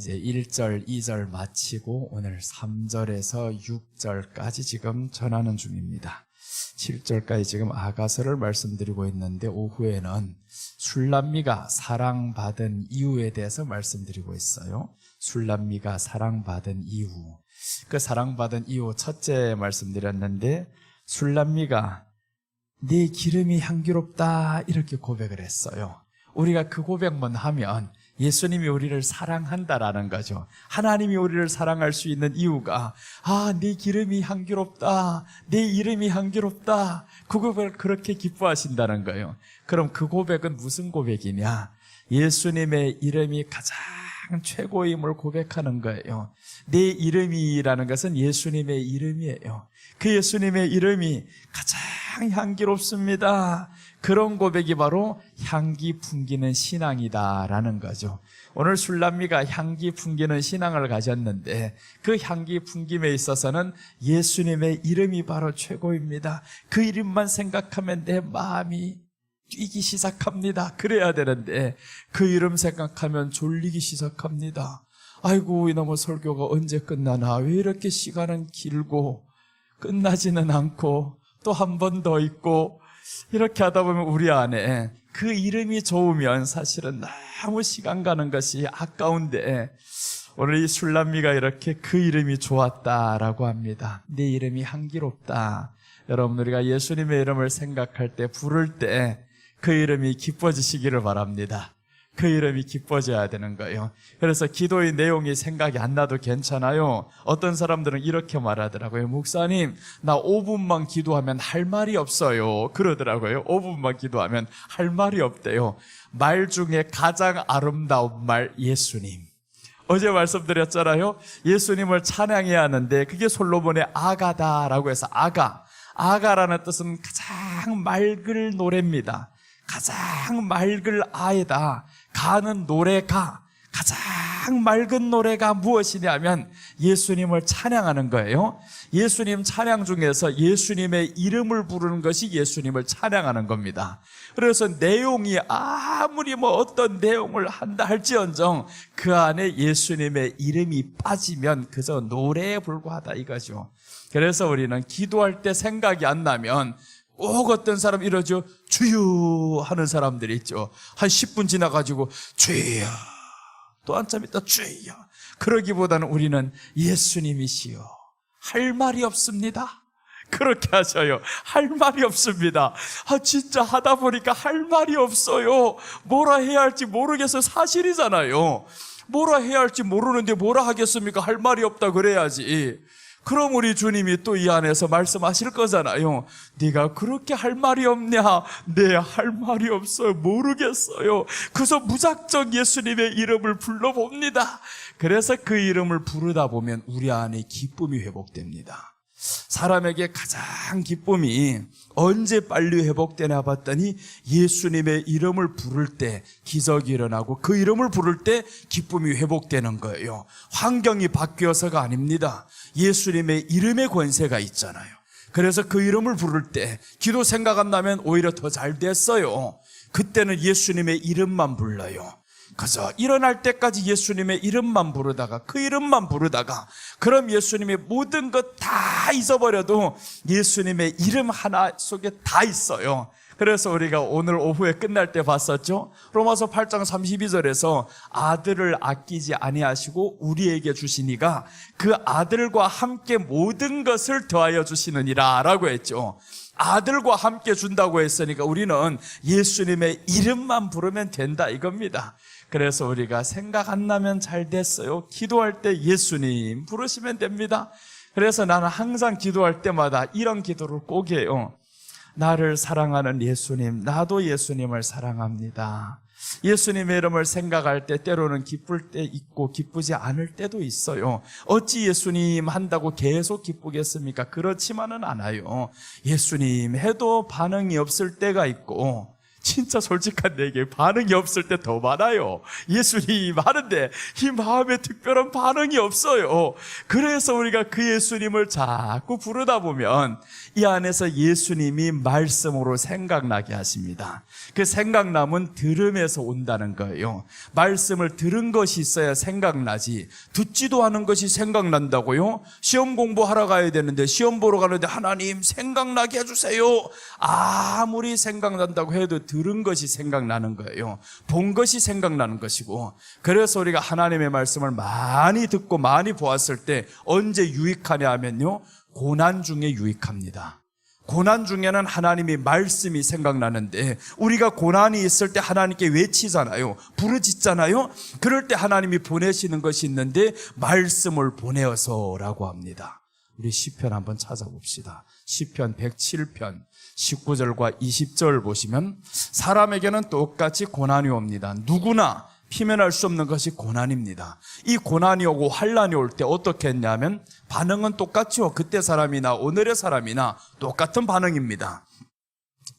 이제 1절, 2절 마치고 오늘 3절에서 6절까지 지금 전하는 중입니다. 7절까지 지금 아가서를 말씀드리고 있는데 오후에는 술람미가 사랑받은 이유에 대해서 말씀드리고 있어요. 술람미가 사랑받은 이유. 그 사랑받은 이유 첫째 말씀드렸는데 술람미가 네 기름이 향기롭다 이렇게 고백을 했어요. 우리가 그 고백만 하면 예수님이 우리를 사랑한다라는 거죠. 하나님이 우리를 사랑할 수 있는 이유가 네 기름이 향기롭다, 내 이름이 향기롭다, 그 고백을 그렇게 기뻐하신다는 거예요. 그럼 그 고백은 무슨 고백이냐? 예수님의 이름이 가장 최고임을 고백하는 거예요. 내 이름이라는 것은 예수님의 이름이에요. 그 예수님의 이름이 가장 향기롭습니다. 그런 고백이 바로 향기 풍기는 신앙이다라는 거죠. 오늘 술람미가 향기 풍기는 신앙을 가졌는데 그 향기 풍김에 있어서는 예수님의 이름이 바로 최고입니다. 그 이름만 생각하면 내 마음이 뛰기 시작합니다. 그래야 되는데 그 이름 생각하면 졸리기 시작합니다. 아이고 이놈의 설교가 언제 끝나나, 왜 이렇게 시간은 길고 끝나지는 않고 또 한 번 더 있고, 이렇게 하다 보면 우리 안에 그 이름이 좋으면 사실은 너무 시간 가는 것이 아까운데 오늘 이 술람미가 이렇게 그 이름이 좋았다라고 합니다. 내 이름이 향기롭다. 여러분, 우리가 예수님의 이름을 생각할 때, 부를 때 그 이름이 기뻐지시기를 바랍니다. 그 이름이 기뻐져야 되는 거예요. 그래서 기도의 내용이 생각이 안 나도 괜찮아요. 어떤 사람들은 이렇게 말하더라고요. 목사님, 나 5분만 기도하면 할 말이 없어요. 그러더라고요. 5분만 기도하면 할 말이 없대요. 말 중에 가장 아름다운 말, 예수님. 어제 말씀드렸잖아요. 예수님을 찬양해야 하는데 그게 솔로몬의 아가다라고 해서 아가라는 뜻은 가장 맑을 노래입니다. 가장 맑을 아에다. 가는 노래가, 가장 맑은 노래가 무엇이냐면 예수님을 찬양하는 거예요. 예수님 찬양 중에서 예수님의 이름을 부르는 것이 예수님을 찬양하는 겁니다. 그래서 내용이 아무리 어떤 내용을 한다 할지언정 그 안에 예수님의 이름이 빠지면 그저 노래에 불과하다 이거죠. 그래서 우리는 기도할 때 생각이 안 나면 꼭 어떤 사람 이러죠. 주여 하는 사람들이 있죠. 한 10분 지나가지고 주여, 또 한참 있다 주여. 그러기보다는 우리는 예수님이시여, 할 말이 없습니다. 그렇게 하셔요. 할 말이 없습니다. 진짜 하다 보니까 할 말이 없어요. 뭐라 해야 할지 모르겠어요. 사실이잖아요. 뭐라 해야 할지 모르는데 뭐라 하겠습니까? 할 말이 없다 그래야지. 그럼 우리 주님이 또 이 안에서 말씀하실 거잖아요. 네가 그렇게 할 말이 없냐? 네, 할 말이 없어요. 모르겠어요. 그래서 무작정 예수님의 이름을 불러봅니다. 그래서 그 이름을 부르다 보면 우리 안에 기쁨이 회복됩니다. 사람에게 가장 기쁨이 언제 빨리 회복되나 봤더니 예수님의 이름을 부를 때 기적이 일어나고 그 이름을 부를 때 기쁨이 회복되는 거예요. 환경이 바뀌어서가 아닙니다. 예수님의 이름의 권세가 있잖아요. 그래서 그 이름을 부를 때 기도 생각 안 나면 오히려 더 잘 됐어요. 그때는 예수님의 이름만 불러요. 그저 일어날 때까지 예수님의 이름만 부르다가 그 이름만 부르다가 그럼 예수님의 모든 것 다 잊어버려도 예수님의 이름 하나 속에 다 있어요. 그래서 우리가 오늘 오후에 끝날 때 봤었죠. 로마서 8장 32절에서 아들을 아끼지 아니하시고 우리에게 주시니가 그 아들과 함께 모든 것을 더하여 주시느니라 라고 했죠. 아들과 함께 준다고 했으니까 우리는 예수님의 이름만 부르면 된다 이겁니다. 그래서 우리가 생각 안 나면 잘 됐어요. 기도할 때 예수님 부르시면 됩니다. 그래서 나는 항상 기도할 때마다 이런 기도를 꼭 해요. 나를 사랑하는 예수님, 나도 예수님을 사랑합니다. 예수님의 이름을 생각할 때 때로는 기쁠 때 있고 기쁘지 않을 때도 있어요. 어찌 예수님 한다고 계속 기쁘겠습니까? 그렇지만은 않아요. 예수님 해도 반응이 없을 때가 있고 진짜 솔직한 얘기, 반응이 없을 때 더 많아요. 예수님이 많은데 이 마음에 특별한 반응이 없어요. 그래서 우리가 그 예수님을 자꾸 부르다 보면 이 안에서 예수님이 말씀으로 생각나게 하십니다. 그 생각남은 들음에서 온다는 거예요. 말씀을 들은 것이 있어야 생각나지, 듣지도 않은 것이 생각난다고요? 시험 공부하러 가야 되는데 시험 보러 가는데 하나님 생각나게 해주세요. 아무리 생각난다고 해도 들은 것이 생각나는 거예요. 본 것이 생각나는 것이고, 그래서 우리가 하나님의 말씀을 많이 듣고 많이 보았을 때 언제 유익하냐 하면요, 고난 중에 유익합니다. 고난 중에는 하나님의 말씀이 생각나는데, 우리가 고난이 있을 때 하나님께 외치잖아요. 부르짖잖아요. 그럴 때 하나님이 보내시는 것이 있는데 말씀을 보내어서라고 합니다. 우리 시편 한번 찾아봅시다. 시편 107편 19절과 20절 보시면 사람에게는 똑같이 고난이 옵니다. 누구나 피면할 수 없는 것이 고난입니다. 이 고난이 오고 환난이 올 때 어떻게 했냐면 반응은 똑같죠. 그때 사람이나 오늘의 사람이나 똑같은 반응입니다.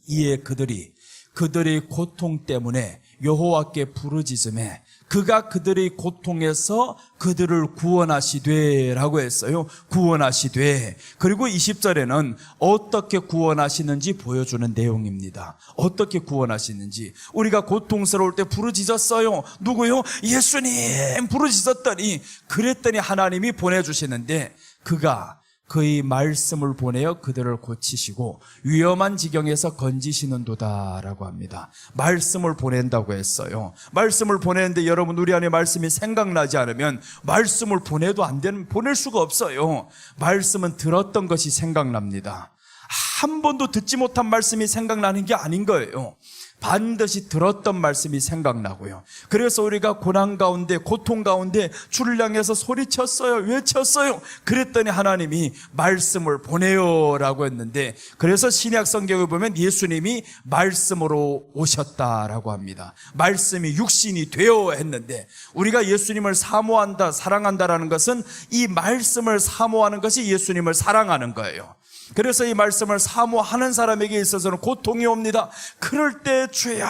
이에 그들이 고통 때문에 여호와께 부르짖음에 그가 그들의 고통에서 그들을 구원하시되 라고 했어요. 구원하시되. 그리고 20절에는 어떻게 구원하시는지 보여주는 내용입니다. 어떻게 구원하시는지. 우리가 고통스러울 때 부르짖었어요. 누구요? 예수님 부르짖었더니, 그랬더니 하나님이 보내주시는데 그가 그의 말씀을 보내어 그들을 고치시고 위험한 지경에서 건지시는도다 라고 합니다. 말씀을 보낸다고 했어요. 말씀을 보내는데 여러분, 우리 안에 말씀이 생각나지 않으면 말씀을 보내도 안 되는, 보낼 수가 없어요. 말씀은 들었던 것이 생각납니다. 한 번도 듣지 못한 말씀이 생각나는 게 아닌 거예요. 반드시 들었던 말씀이 생각나고요. 그래서 우리가 고난 가운데, 고통 가운데 주를 향해서 소리쳤어요. 외쳤어요. 그랬더니 하나님이 말씀을 보내요라고 했는데, 그래서 신약 성경을 보면 예수님이 말씀으로 오셨다라고 합니다. 말씀이 육신이 되어 했는데, 우리가 예수님을 사모한다, 사랑한다라는 것은 이 말씀을 사모하는 것이 예수님을 사랑하는 거예요. 그래서 이 말씀을 사모하는 사람에게 있어서는 고통이 옵니다. 그럴 때 주여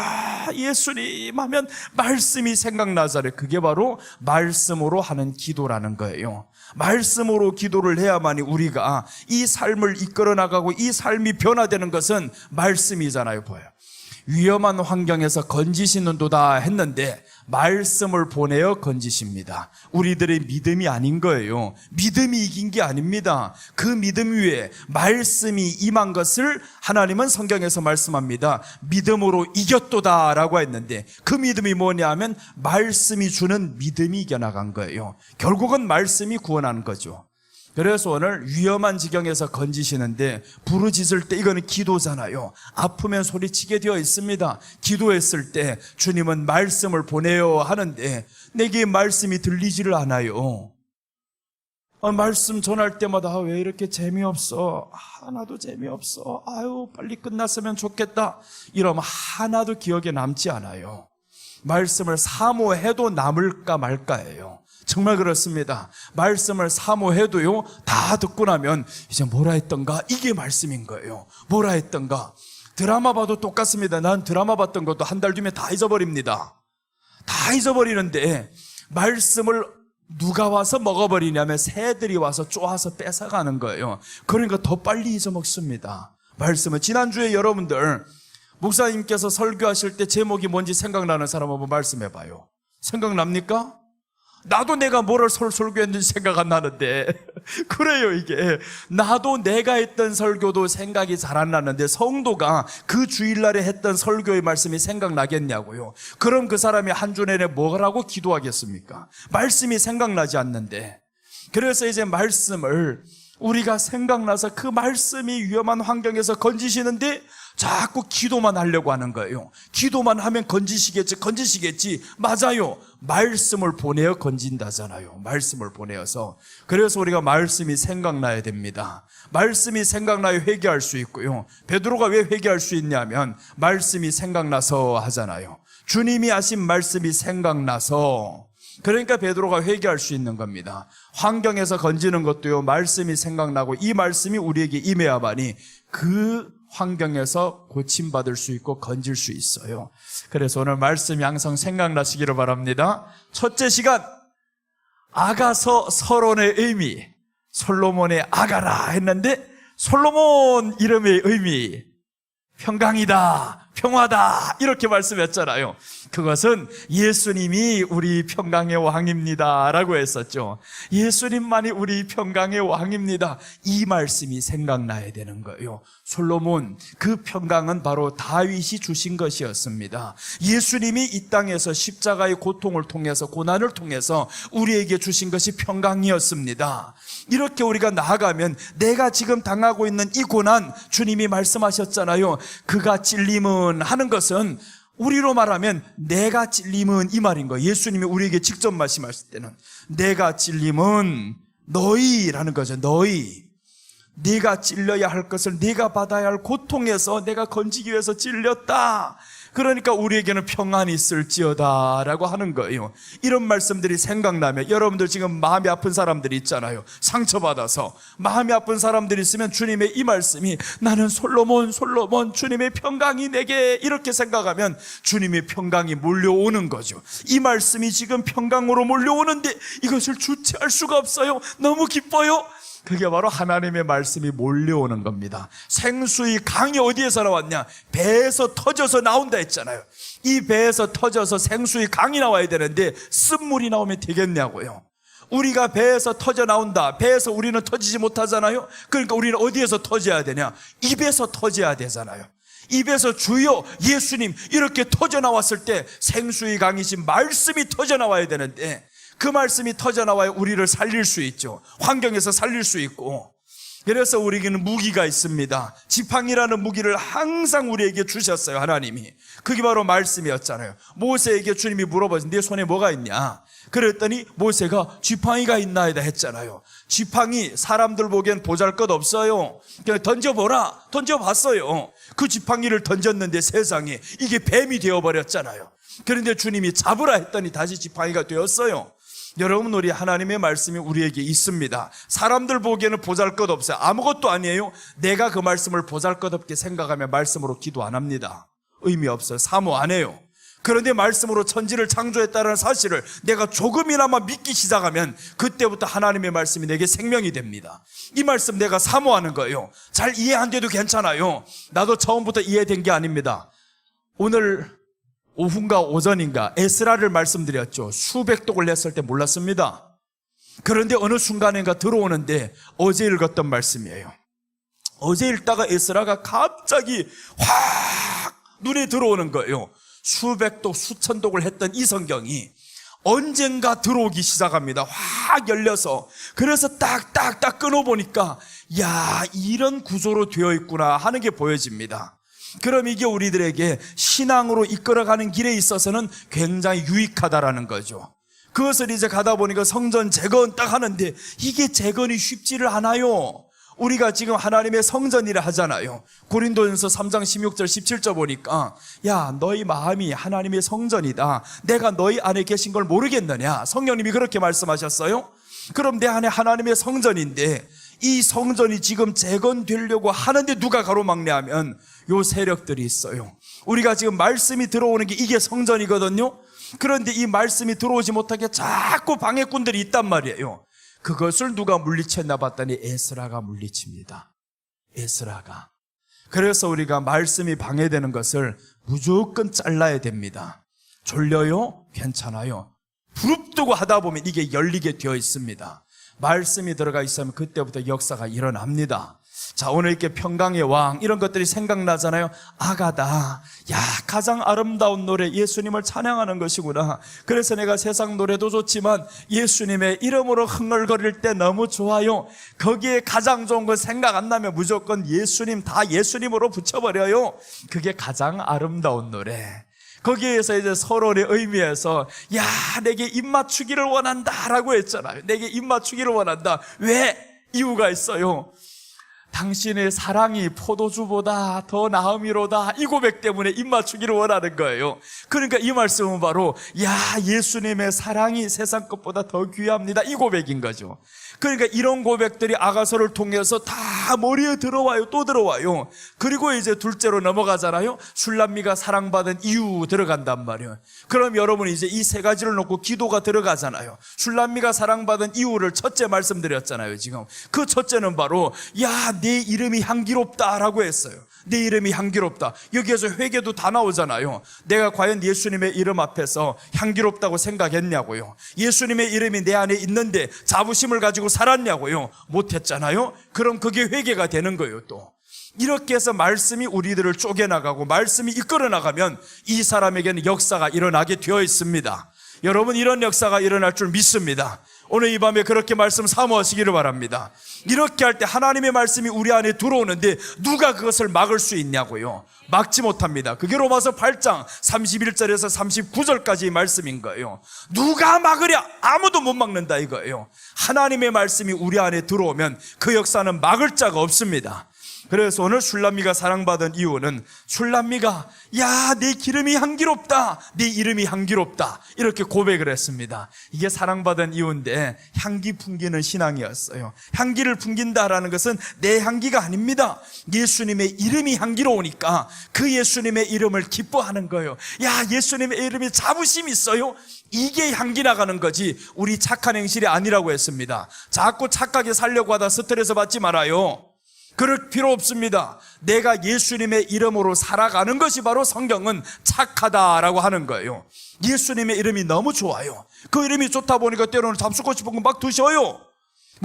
예수님 하면 말씀이 생각나잖아요. 그게 바로 말씀으로 하는 기도라는 거예요. 말씀으로 기도를 해야만이 우리가 이 삶을 이끌어 나가고 이 삶이 변화되는 것은 말씀이잖아요. 보여요. 위험한 환경에서 건지시는도다 했는데 말씀을 보내어 건지십니다. 우리들의 믿음이 아닌 거예요. 믿음이 이긴 게 아닙니다. 그 믿음 위에 말씀이 임한 것을 하나님은 성경에서 말씀합니다. 믿음으로 이겼도다 라고 했는데, 그 믿음이 뭐냐 하면 말씀이 주는 믿음이 이겨나간 거예요. 결국은 말씀이 구원하는 거죠. 그래서 오늘 위험한 지경에서 건지시는데, 부르짖을 때 이거는 기도잖아요. 아프면 소리치게 되어 있습니다. 기도했을 때 주님은 말씀을 보내요 하는데 내게 말씀이 들리지를 않아요. 말씀 전할 때마다 왜 이렇게 재미없어? 하나도 재미없어. 아유 빨리 끝났으면 좋겠다. 이러면 하나도 기억에 남지 않아요. 말씀을 사모해도 남을까 말까예요. 정말 그렇습니다. 말씀을 사모해도요, 다 듣고 나면 이제 뭐라 했던가, 이게 말씀인 거예요. 뭐라 했던가. 드라마 봐도 똑같습니다. 난 드라마 봤던 것도 한 달 뒤면 다 잊어버립니다. 다 잊어버리는데 말씀을 누가 와서 먹어버리냐면 새들이 와서 쪼아서 뺏어가는 거예요. 그러니까 더 빨리 잊어먹습니다. 말씀은. 지난주에 여러분들 목사님께서 설교하실 때 제목이 뭔지 생각나는 사람 한번 말씀해봐요. 생각납니까? 나도 내가 뭐를 설교했는지 생각 안 나는데 그래요. 이게 나도 내가 했던 설교도 생각이 잘 안 나는데 성도가 그 주일날에 했던 설교의 말씀이 생각나겠냐고요. 그럼 그 사람이 한 주 내내 뭐라고 기도하겠습니까? 말씀이 생각나지 않는데. 그래서 이제 말씀을 우리가 생각나서 그 말씀이 위험한 환경에서 건지시는데 자꾸 기도만 하려고 하는 거예요. 기도만 하면 건지시겠지. 맞아요. 말씀을 보내어 건진다잖아요. 말씀을 보내어서. 그래서 우리가 말씀이 생각나야 됩니다. 말씀이 생각나야 회개할 수 있고요. 베드로가 왜 회개할 수 있냐면 말씀이 생각나서 하잖아요. 주님이 하신 말씀이 생각나서. 그러니까 베드로가 회개할 수 있는 겁니다. 환경에서 건지는 것도요, 말씀이 생각나고 이 말씀이 우리에게 임해야만이 그 환경에서 고침받을 수 있고 건질 수 있어요. 그래서 오늘 말씀이 항상 생각나시기를 바랍니다. 첫째 시간, 아가서 서론의 의미, 솔로몬의 아가라 했는데 솔로몬 이름의 의미, 평강이다, 평화다 이렇게 말씀했잖아요. 그것은 예수님이 우리 평강의 왕입니다 라고 했었죠. 예수님만이 우리 평강의 왕입니다. 이 말씀이 생각나야 되는 거예요. 솔로몬, 그 평강은 바로 다윗이 주신 것이었습니다. 예수님이 이 땅에서 십자가의 고통을 통해서, 고난을 통해서 우리에게 주신 것이 평강이었습니다. 이렇게 우리가 나아가면 내가 지금 당하고 있는 이 고난, 주님이 말씀하셨잖아요. 그가 찔림은 하는 것은 우리로 말하면 내가 찔림은 이 말인 거예요. 예수님이 우리에게 직접 말씀하실 때는 내가 찔림은 너희라는 거죠. 너희, 네가 찔려야 할 것을, 네가 받아야 할 고통에서 내가 건지기 위해서 찔렸다. 그러니까 우리에게는 평안이 있을지어다 라고 하는 거예요. 이런 말씀들이 생각나면, 여러분들 지금 마음이 아픈 사람들이 있잖아요. 상처받아서 마음이 아픈 사람들이 있으면 주님의 이 말씀이 나는 솔로몬 주님의 평강이 내게, 이렇게 생각하면 주님의 평강이 몰려오는 거죠. 이 말씀이 지금 평강으로 몰려오는데 이것을 주체할 수가 없어요. 너무 기뻐요. 그게 바로 하나님의 말씀이 몰려오는 겁니다. 생수의 강이 어디에서 나왔냐? 배에서 터져서 나온다 했잖아요. 이 배에서 터져서 생수의 강이 나와야 되는데 쓴물이 나오면 되겠냐고요. 우리가 배에서 터져 나온다. 배에서 우리는 터지지 못하잖아요. 그러니까 우리는 어디에서 터져야 되냐? 입에서 터져야 되잖아요. 입에서 주여 예수님 이렇게 터져 나왔을 때 생수의 강이신 말씀이 터져 나와야 되는데, 그 말씀이 터져나와야 우리를 살릴 수 있죠. 환경에서 살릴 수 있고. 그래서 우리에게는 무기가 있습니다. 지팡이라는 무기를 항상 우리에게 주셨어요, 하나님이. 그게 바로 말씀이었잖아요. 모세에게 주님이 물어보신 네 손에 뭐가 있냐? 그랬더니 모세가 지팡이가 있나이다 했잖아요. 지팡이 사람들 보기엔 보잘것없어요. 그냥 던져보라. 던져봤어요. 그 지팡이를 던졌는데 세상에 이게 뱀이 되어버렸잖아요. 그런데 주님이 잡으라 했더니 다시 지팡이가 되었어요. 여러분, 우리 하나님의 말씀이 우리에게 있습니다. 사람들 보기에는 보잘것없어요. 아무것도 아니에요. 내가 그 말씀을 보잘것없게 생각하면 말씀으로 기도 안 합니다. 의미 없어요. 사모 안 해요. 그런데 말씀으로 천지를 창조했다는 사실을 내가 조금이나마 믿기 시작하면 그때부터 하나님의 말씀이 내게 생명이 됩니다. 이 말씀 내가 사모하는 거예요. 잘 이해 안 돼도 괜찮아요. 나도 처음부터 이해된 게 아닙니다. 오늘 오후인가 오전인가 에스라를 말씀드렸죠. 수백 독을 냈을 때 몰랐습니다. 그런데 어느 순간인가 들어오는데 어제 읽었던 말씀이에요. 어제 읽다가 에스라가 갑자기 확 눈에 들어오는 거예요. 수백 독, 수천 독을 했던 이 성경이 언젠가 들어오기 시작합니다. 확 열려서. 그래서 딱딱딱 끊어보니까 야, 이런 구조로 되어 있구나 하는 게 보여집니다. 그럼 이게 우리들에게 신앙으로 이끌어가는 길에 있어서는 굉장히 유익하다라는 거죠. 그것을 이제 가다 보니까 성전 재건 딱 하는데 이게 재건이 쉽지를 않아요. 우리가 지금 하나님의 성전이라 하잖아요. 고린도전서 3장 16절 17절 보니까 야, 너희 마음이 하나님의 성전이다. 내가 너희 안에 계신 걸 모르겠느냐? 성령님이 그렇게 말씀하셨어요. 그럼 내 안에 하나님의 성전인데 이 성전이 지금 재건되려고 하는데 누가 가로막냐면 요 세력들이 있어요. 우리가 지금 말씀이 들어오는 게 이게 성전이거든요. 그런데 이 말씀이 들어오지 못하게 자꾸 방해꾼들이 있단 말이에요. 그것을 누가 물리쳤나 봤더니 에스라가 물리칩니다. 에스라가. 그래서 우리가 말씀이 방해되는 것을 무조건 잘라야 됩니다. 졸려요? 괜찮아요. 부릅뜨고 하다 보면 이게 열리게 되어 있습니다. 말씀이 들어가 있으면 그때부터 역사가 일어납니다. 자, 오늘 이렇게 평강의 왕 이런 것들이 생각나잖아요. 아가다. 야, 가장 아름다운 노래 예수님을 찬양하는 것이구나. 그래서 내가 세상 노래도 좋지만 예수님의 이름으로 흥얼거릴 때 너무 좋아요. 거기에 가장 좋은 건 생각 안 나면 무조건 예수님 다 예수님으로 붙여버려요. 그게 가장 아름다운 노래. 거기에서 이제 서론의 의미에서 야, 내게 입 맞추기를 원한다 라고 했잖아요. 내게 입 맞추기를 원한다. 왜? 이유가 있어요. 당신의 사랑이 포도주보다 더 나음이로다. 이 고백 때문에 입맞추기를 원하는 거예요. 그러니까 이 말씀은 바로 예수님의 사랑이 세상 것보다 더 귀합니다, 이 고백인 거죠. 그러니까 이런 고백들이 아가서를 통해서 다 머리에 들어와요. 또 들어와요. 그리고 이제 둘째로 넘어가잖아요. 술람미가 사랑받은 이유 들어간단 말이에요. 그럼 여러분 이제 이 세 가지를 놓고 기도가 들어가잖아요. 술람미가 사랑받은 이유를 첫째 말씀드렸잖아요. 지금 그 첫째는 바로 내 이름이 향기롭다라고 했어요. 내 이름이 향기롭다. 여기에서 회개도 다 나오잖아요. 내가 과연 예수님의 이름 앞에서 향기롭다고 생각했냐고요. 예수님의 이름이 내 안에 있는데 자부심을 가지고 살았냐고요. 못했잖아요. 그럼 그게 회개가 되는 거예요. 또 이렇게 해서 말씀이 우리들을 쪼개나가고 말씀이 이끌어 나가면 이 사람에게는 역사가 일어나게 되어 있습니다. 여러분, 이런 역사가 일어날 줄 믿습니다. 오늘 이 밤에 그렇게 말씀 사모하시기를 바랍니다. 이렇게 할 때 하나님의 말씀이 우리 안에 들어오는데 누가 그것을 막을 수 있냐고요. 막지 못합니다. 그게 로마서 8장 31절에서 39절까지의 말씀인 거예요. 누가 막으랴? 아무도 못 막는다 이거예요. 하나님의 말씀이 우리 안에 들어오면 그 역사는 막을 자가 없습니다. 그래서 오늘 술람미가 사랑받은 이유는 술람미가 내 기름이 향기롭다, 내 이름이 향기롭다 이렇게 고백을 했습니다. 이게 사랑받은 이유인데 향기 풍기는 신앙이었어요. 향기를 풍긴다라는 것은 내 향기가 아닙니다. 예수님의 이름이 향기로우니까 그 예수님의 이름을 기뻐하는 거예요. 예수님의 이름이 자부심 있어요. 이게 향기 나가는 거지 우리 착한 행실이 아니라고 했습니다. 자꾸 착하게 살려고 하다 스트레스 받지 말아요. 그럴 필요 없습니다. 내가 예수님의 이름으로 살아가는 것이 바로 성경은 착하다라고 하는 거예요. 예수님의 이름이 너무 좋아요. 그 이름이 좋다 보니까 때로는 잡수고 싶은 거 막 드셔요.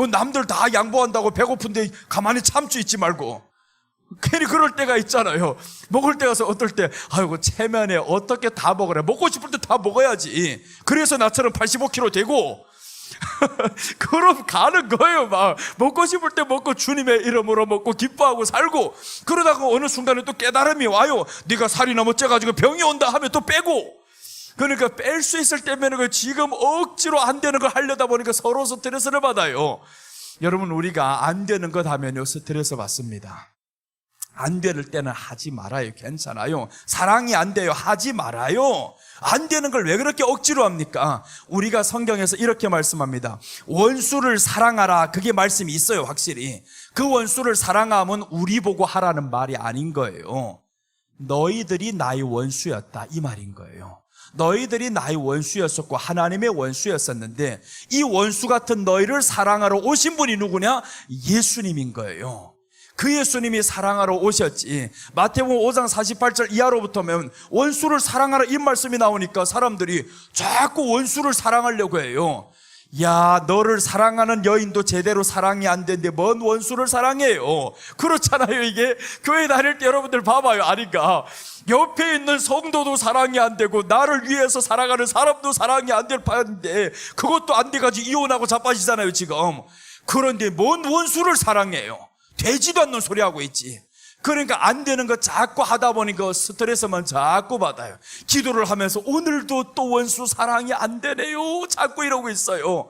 남들 다 양보한다고 배고픈데 가만히 참지 있지 말고. 괜히 그럴 때가 있잖아요. 먹을 때 가서 어떨 때 체면에 어떻게 다 먹으래. 먹고 싶을 때 다 먹어야지. 그래서 나처럼 85kg 되고 그럼 가는 거예요. 막 먹고 싶을 때 먹고 주님의 이름으로 먹고 기뻐하고 살고, 그러다가 어느 순간에 또 깨달음이 와요. 네가 살이 너무 쪄가지고 병이 온다 하면 또 빼고. 그러니까 뺄 수 있을 때면 지금 억지로 안 되는 걸 하려다 보니까 서로 스트레스를 받아요. 여러분, 우리가 안 되는 것 하면요 스트레스 받습니다. 안 될 때는 하지 말아요. 괜찮아요. 사랑이 안 돼요. 하지 말아요. 안 되는 걸 왜 그렇게 억지로 합니까? 우리가 성경에서 이렇게 말씀합니다. 원수를 사랑하라. 그게 말씀이 있어요. 확실히 그 원수를 사랑하면 우리 보고 하라는 말이 아닌 거예요. 너희들이 나의 원수였다 이 말인 거예요. 너희들이 나의 원수였었고 하나님의 원수였었는데 이 원수 같은 너희를 사랑하러 오신 분이 누구냐? 예수님인 거예요. 그 예수님이 사랑하러 오셨지. 마태복음 5장 48절 이하로부터면 원수를 사랑하라 이 말씀이 나오니까 사람들이 자꾸 원수를 사랑하려고 해요. 너를 사랑하는 여인도 제대로 사랑이 안 되는데 뭔 원수를 사랑해요. 그렇잖아요. 이게 교회 다닐 때 여러분들 봐봐요. 아닌가? 옆에 있는 성도도 사랑이 안 되고 나를 위해서 살아가는 사람도 사랑이 안 될 판인데 그것도 안 돼가지고 이혼하고 자빠지잖아요 지금. 그런데 뭔 원수를 사랑해요. 되지도 않는 소리 하고 있지. 그러니까 안 되는 거 자꾸 하다 보니까 스트레스만 자꾸 받아요. 기도를 하면서 오늘도 또 원수 사랑이 안 되네요 자꾸 이러고 있어요.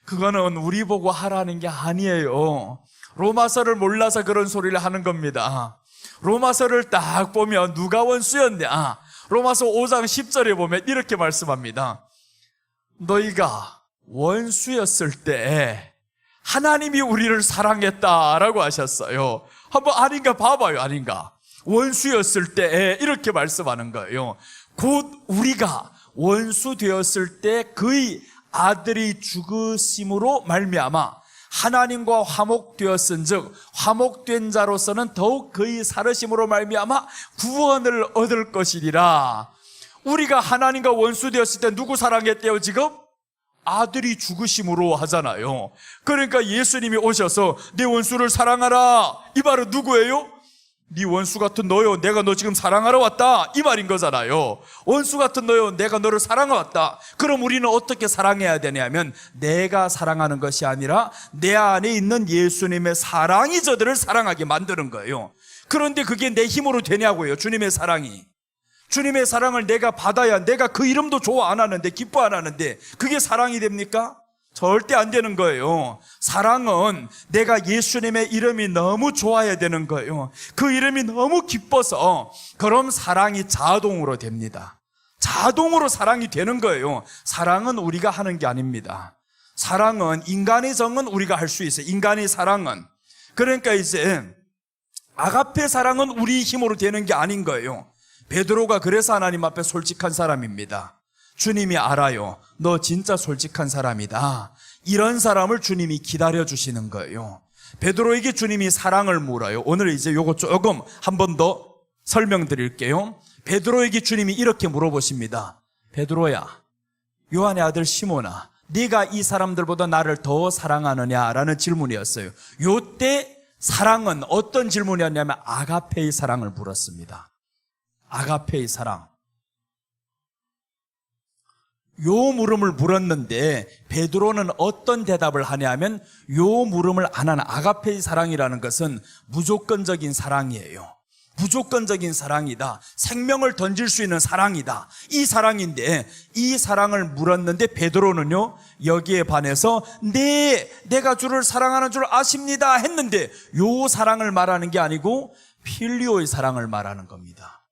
그거는 우리 보고 하라는 게 아니에요. 로마서를 몰라서 그런 소리를 하는 겁니다. 로마서를 딱 보면 누가 원수였냐? 로마서 5장 10절에 보면 이렇게 말씀합니다. 너희가 원수였을 때 하나님이 우리를 사랑했다라고 하셨어요. 한번 아닌가 봐봐요. 아닌가? 원수였을 때 이렇게 말씀하는 거예요. 곧 우리가 원수 되었을 때 그의 아들이 죽으심으로 말미암아 하나님과 화목되었은즉 화목된 자로서는 더욱 그의 살으심으로 말미암아 구원을 얻을 것이리라. 우리가 하나님과 원수 되었을 때 누구 사랑했대요 지금? 아들이 죽으심으로 하잖아요. 그러니까 예수님이 오셔서 내 원수를 사랑하라 이 말은 누구예요? 네 원수 같은 너요 내가 너 지금 사랑하러 왔다 이 말인 거잖아요. 원수 같은 너요 내가 너를 사랑하러 왔다. 그럼 우리는 어떻게 사랑해야 되냐면 내가 사랑하는 것이 아니라 내 안에 있는 예수님의 사랑이 저들을 사랑하게 만드는 거예요. 그런데 그게 내 힘으로 되냐고요. 주님의 사랑이. 주님의 사랑을 내가 받아야 내가 그 이름도 좋아 안 하는데 기뻐 안 하는데 그게 사랑이 됩니까? 절대 안 되는 거예요. 사랑은 내가 예수님의 이름이 너무 좋아야 되는 거예요. 그 이름이 너무 기뻐서 그럼 사랑이 자동으로 됩니다. 자동으로 사랑이 되는 거예요. 사랑은 우리가 하는 게 아닙니다. 사랑은 인간의 정은 우리가 할 수 있어요. 인간의 사랑은. 그러니까 이제 아가페 사랑은 우리 힘으로 되는 게 아닌 거예요. 베드로가 그래서 하나님 앞에 솔직한 사람입니다. 주님이 알아요. 너 진짜 솔직한 사람이다. 이런 사람을 주님이 기다려주시는 거예요. 베드로에게 주님이 사랑을 물어요. 오늘 이제 요거 조금 한 번 더 설명드릴게요. 베드로에게 주님이 이렇게 물어보십니다. 베드로야, 요한의 아들 시몬아, 네가 이 사람들보다 나를 더 사랑하느냐라는 질문이었어요. 요때 사랑은 어떤 질문이었냐면 아가페의 사랑을 물었습니다. 아가페의 사랑. 요 물음을 물었는데 베드로는 어떤 대답을 하냐면 요 물음을 안 하는 아가페의 사랑이라는 것은 무조건적인 사랑이에요. 무조건적인 사랑이다. 생명을 던질 수 있는 사랑이다. 이 사랑인데 이 사랑을 물었는데 베드로는요 여기에 반해서 내가 주를 사랑하는 줄 아십니다 했는데 요 사랑을 말하는 게 아니고 필리오의 사랑을 말하는 겁니다.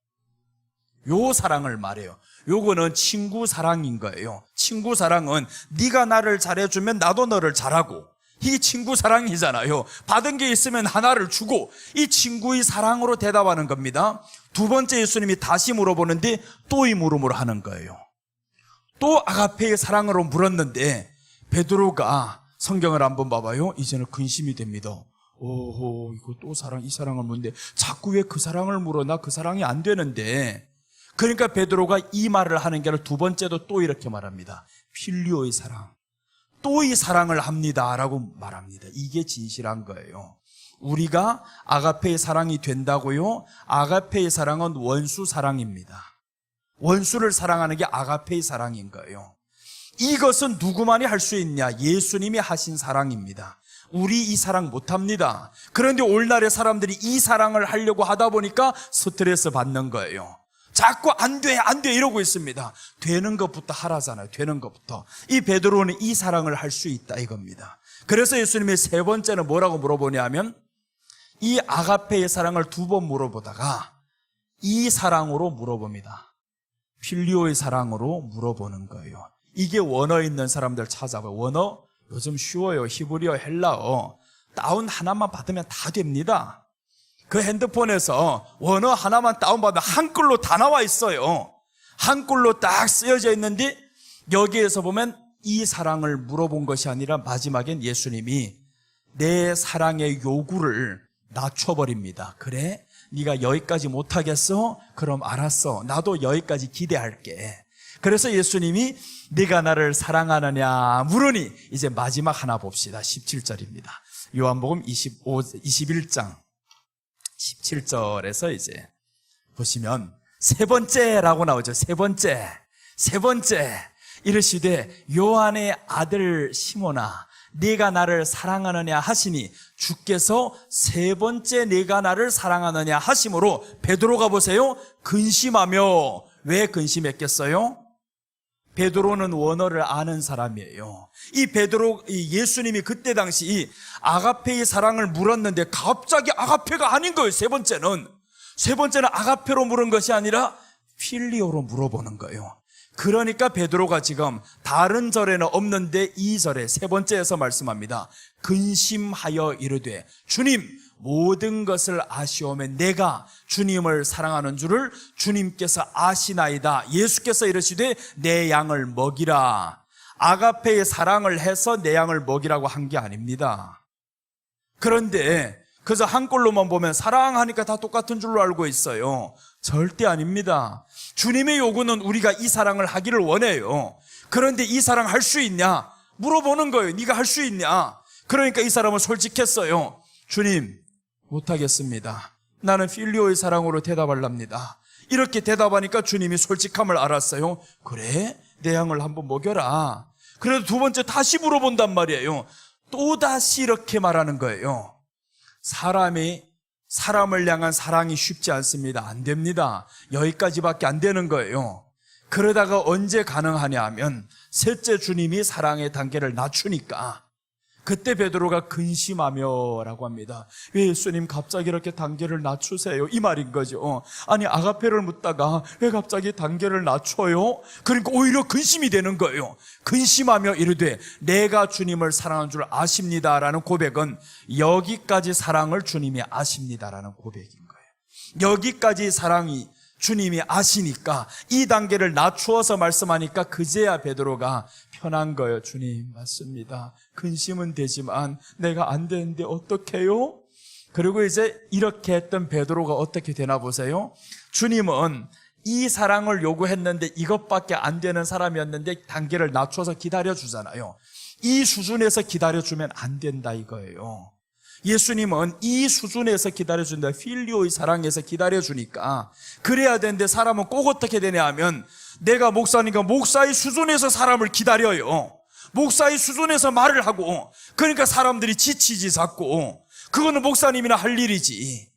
요 사랑을 말해요. 요거는 친구 사랑인 거예요. 친구 사랑은 네가 나를 잘해주면 나도 너를 잘하고, 이 친구 사랑이잖아요. 받은 게 있으면 하나를 주고, 이 친구의 사랑으로 대답하는 겁니다. 두 번째 예수님이 다시 물어보는데 또 이 물음으로 하는 거예요. 또 아가페의 사랑으로 물었는데 베드로가 성경을 한번 봐봐요. 이제는 근심이 됩니다. 오호, 이거 또 이 사랑을 묻는데 자꾸 왜 그 사랑을 물어? 나 그 사랑이 안 되는데. 그러니까 베드로가 이 말을 하는 게 아니라 두 번째도 또 이렇게 말합니다. 필리오의 사랑. 또 이 사랑을 합니다라고 말합니다. 이게 진실한 거예요. 우리가 아가페의 사랑이 된다고요? 아가페의 사랑은 원수 사랑입니다. 원수를 사랑하는 게 아가페의 사랑인 거예요. 이것은 누구만이 할 수 있냐? 예수님이 하신 사랑입니다. 우리 이 사랑 못합니다. 그런데 오늘날의 사람들이 이 사랑을 하려고 하다 보니까 스트레스 받는 거예요. 자꾸 안 돼 이러고 있습니다. 되는 것부터 하라잖아요. 되는 것부터. 이 베드로는 이 사랑을 할 수 있다 이겁니다. 그래서 예수님이 세 번째는 뭐라고 물어보냐면 이 아가페의 사랑을 두 번 물어보다가 이 사랑으로 물어봅니다. 필리오의 사랑으로 물어보는 거예요. 이게 원어 있는 사람들 찾아봐요. 원어 요즘 쉬워요. 히브리어, 헬라어 다운 하나만 받으면 다 됩니다. 그 핸드폰에서 원어 하나만 다운받으면 한글로 다 나와 있어요. 한글로 딱 쓰여져 있는데 여기에서 보면 이 사랑을 물어본 것이 아니라 마지막엔 예수님이 내 사랑의 요구를 낮춰버립니다. 그래? 네가 여기까지 못하겠어? 그럼 알았어. 나도 여기까지 기대할게. 그래서 예수님이 네가 나를 사랑하느냐 물으니 이제 마지막 하나 봅시다. 17절입니다. 요한복음 21장 17절에서 이제 보시면 세 번째라고 나오죠. 세 번째 이르시되 요한의 아들 시몬아 네가 나를 사랑하느냐 하시니 주께서 세 번째 네가 나를 사랑하느냐 하심으로 베드로가 보세요. 근심하며. 왜 근심했겠어요? 베드로는 원어를 아는 사람이에요. 이 예수님이 그때 당시 이 아가페의 사랑을 물었는데 갑자기 아가페가 아닌 거예요. 세 번째는 아가페로 물은 것이 아니라 필리오로 물어보는 거예요. 그러니까 베드로가 지금 다른 절에는 없는데 이 절에 세 번째에서 말씀합니다. 근심하여 이르되 주님 모든 것을 아시오면 내가 주님을 사랑하는 줄을 주님께서 아시나이다. 예수께서 이르시되 내 양을 먹이라. 아가페의 사랑을 해서 내 양을 먹이라고 한 게 아닙니다. 그런데 그래서 한글로만 보면 사랑하니까 다 똑같은 줄로 알고 있어요. 절대 아닙니다. 주님의 요구는 우리가 이 사랑을 하기를 원해요. 그런데 이 사랑 할 수 있냐? 물어보는 거예요. 네가 할 수 있냐? 그러니까 이 사람은 솔직했어요. 주님 못하겠습니다. 나는 필리오의 사랑으로 대답하랍니다. 이렇게 대답하니까 주님이 솔직함을 알았어요. 그래? 내 양을 한번 먹여라. 그래도 두 번째 다시 물어본단 말이에요. 또다시 이렇게 말하는 거예요. 사람을 향한 사랑이 쉽지 않습니다. 안 됩니다. 여기까지밖에 안 되는 거예요. 그러다가 언제 가능하냐 하면 셋째 주님이 사랑의 단계를 낮추니까 그때 베드로가 근심하며 라고 합니다. 왜 예수님 갑자기 이렇게 단계를 낮추세요? 이 말인 거죠. 아니 아가페를 묻다가 왜 갑자기 단계를 낮춰요? 그러니까 오히려 근심이 되는 거예요. 근심하며 이르되 내가 주님을 사랑한 줄 아십니다라는 고백은 여기까지 사랑을 주님이 아십니다라는 고백인 거예요. 여기까지 사랑이 주님이 아시니까 이 단계를 낮추어서 말씀하니까 그제야 베드로가 편한 거예요. 주님 맞습니다. 근심은 되지만 내가 안 되는데 어떡해요? 그리고 이제 이렇게 했던 베드로가 어떻게 되나 보세요. 주님은 이 사랑을 요구했는데 이것밖에 안 되는 사람이었는데 단계를 낮춰서 기다려주잖아요. 이 수준에서 기다려주면 안 된다 이거예요. 예수님은 이 수준에서 기다려준다. 필리오의 사랑에서 기다려주니까 그래야 되는데 사람은 꼭 어떻게 되냐 하면 내가 목사니까 목사의 수준에서 사람을 기다려요. 목사의 수준에서 말을 하고 그러니까 사람들이 지치지 자꾸. 그거는 목사님이나 할 일이지.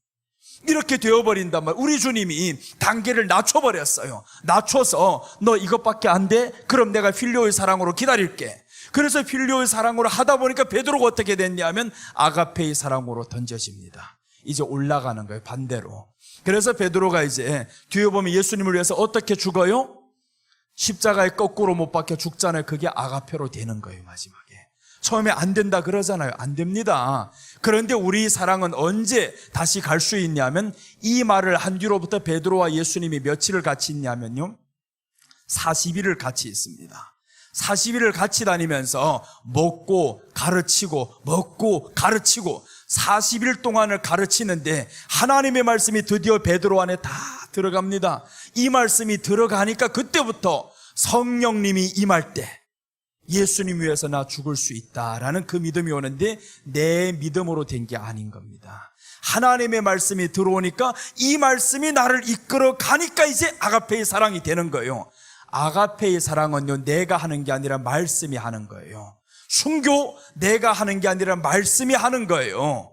이렇게 되어버린단 말이에요. 우리 주님이 단계를 낮춰버렸어요. 낮춰서 너 이것밖에 안 돼? 그럼 내가 필리오의 사랑으로 기다릴게. 그래서 필리오의 사랑으로 하다 보니까 베드로가 어떻게 됐냐면 아가페의 사랑으로 던져집니다. 이제 올라가는 거예요. 반대로. 그래서 베드로가 이제 뒤에 보면 예수님을 위해서 어떻게 죽어요? 십자가에 거꾸로 못 박혀 죽잖아요. 그게 아가페로 되는 거예요. 마지막에. 처음에 안 된다 그러잖아요. 안 됩니다. 그런데 우리 사랑은 언제 다시 갈 수 있냐면 이 말을 한 뒤로부터 베드로와 예수님이 며칠을 같이 있냐면요 40일을 같이 있습니다. 40일을 같이 다니면서 먹고 가르치고 40일 동안을 가르치는데 하나님의 말씀이 드디어 베드로 안에 다 들어갑니다. 이 말씀이 들어가니까 그때부터 성령님이 임할 때 예수님 위해서 나 죽을 수 있다라는 그 믿음이 오는데 내 믿음으로 된 게 아닌 겁니다. 하나님의 말씀이 들어오니까 이 말씀이 나를 이끌어 가니까 이제 아가페의 사랑이 되는 거예요. 아가페의 사랑은요 내가 하는 게 아니라 말씀이 하는 거예요. 순교 내가 하는 게 아니라 말씀이 하는 거예요.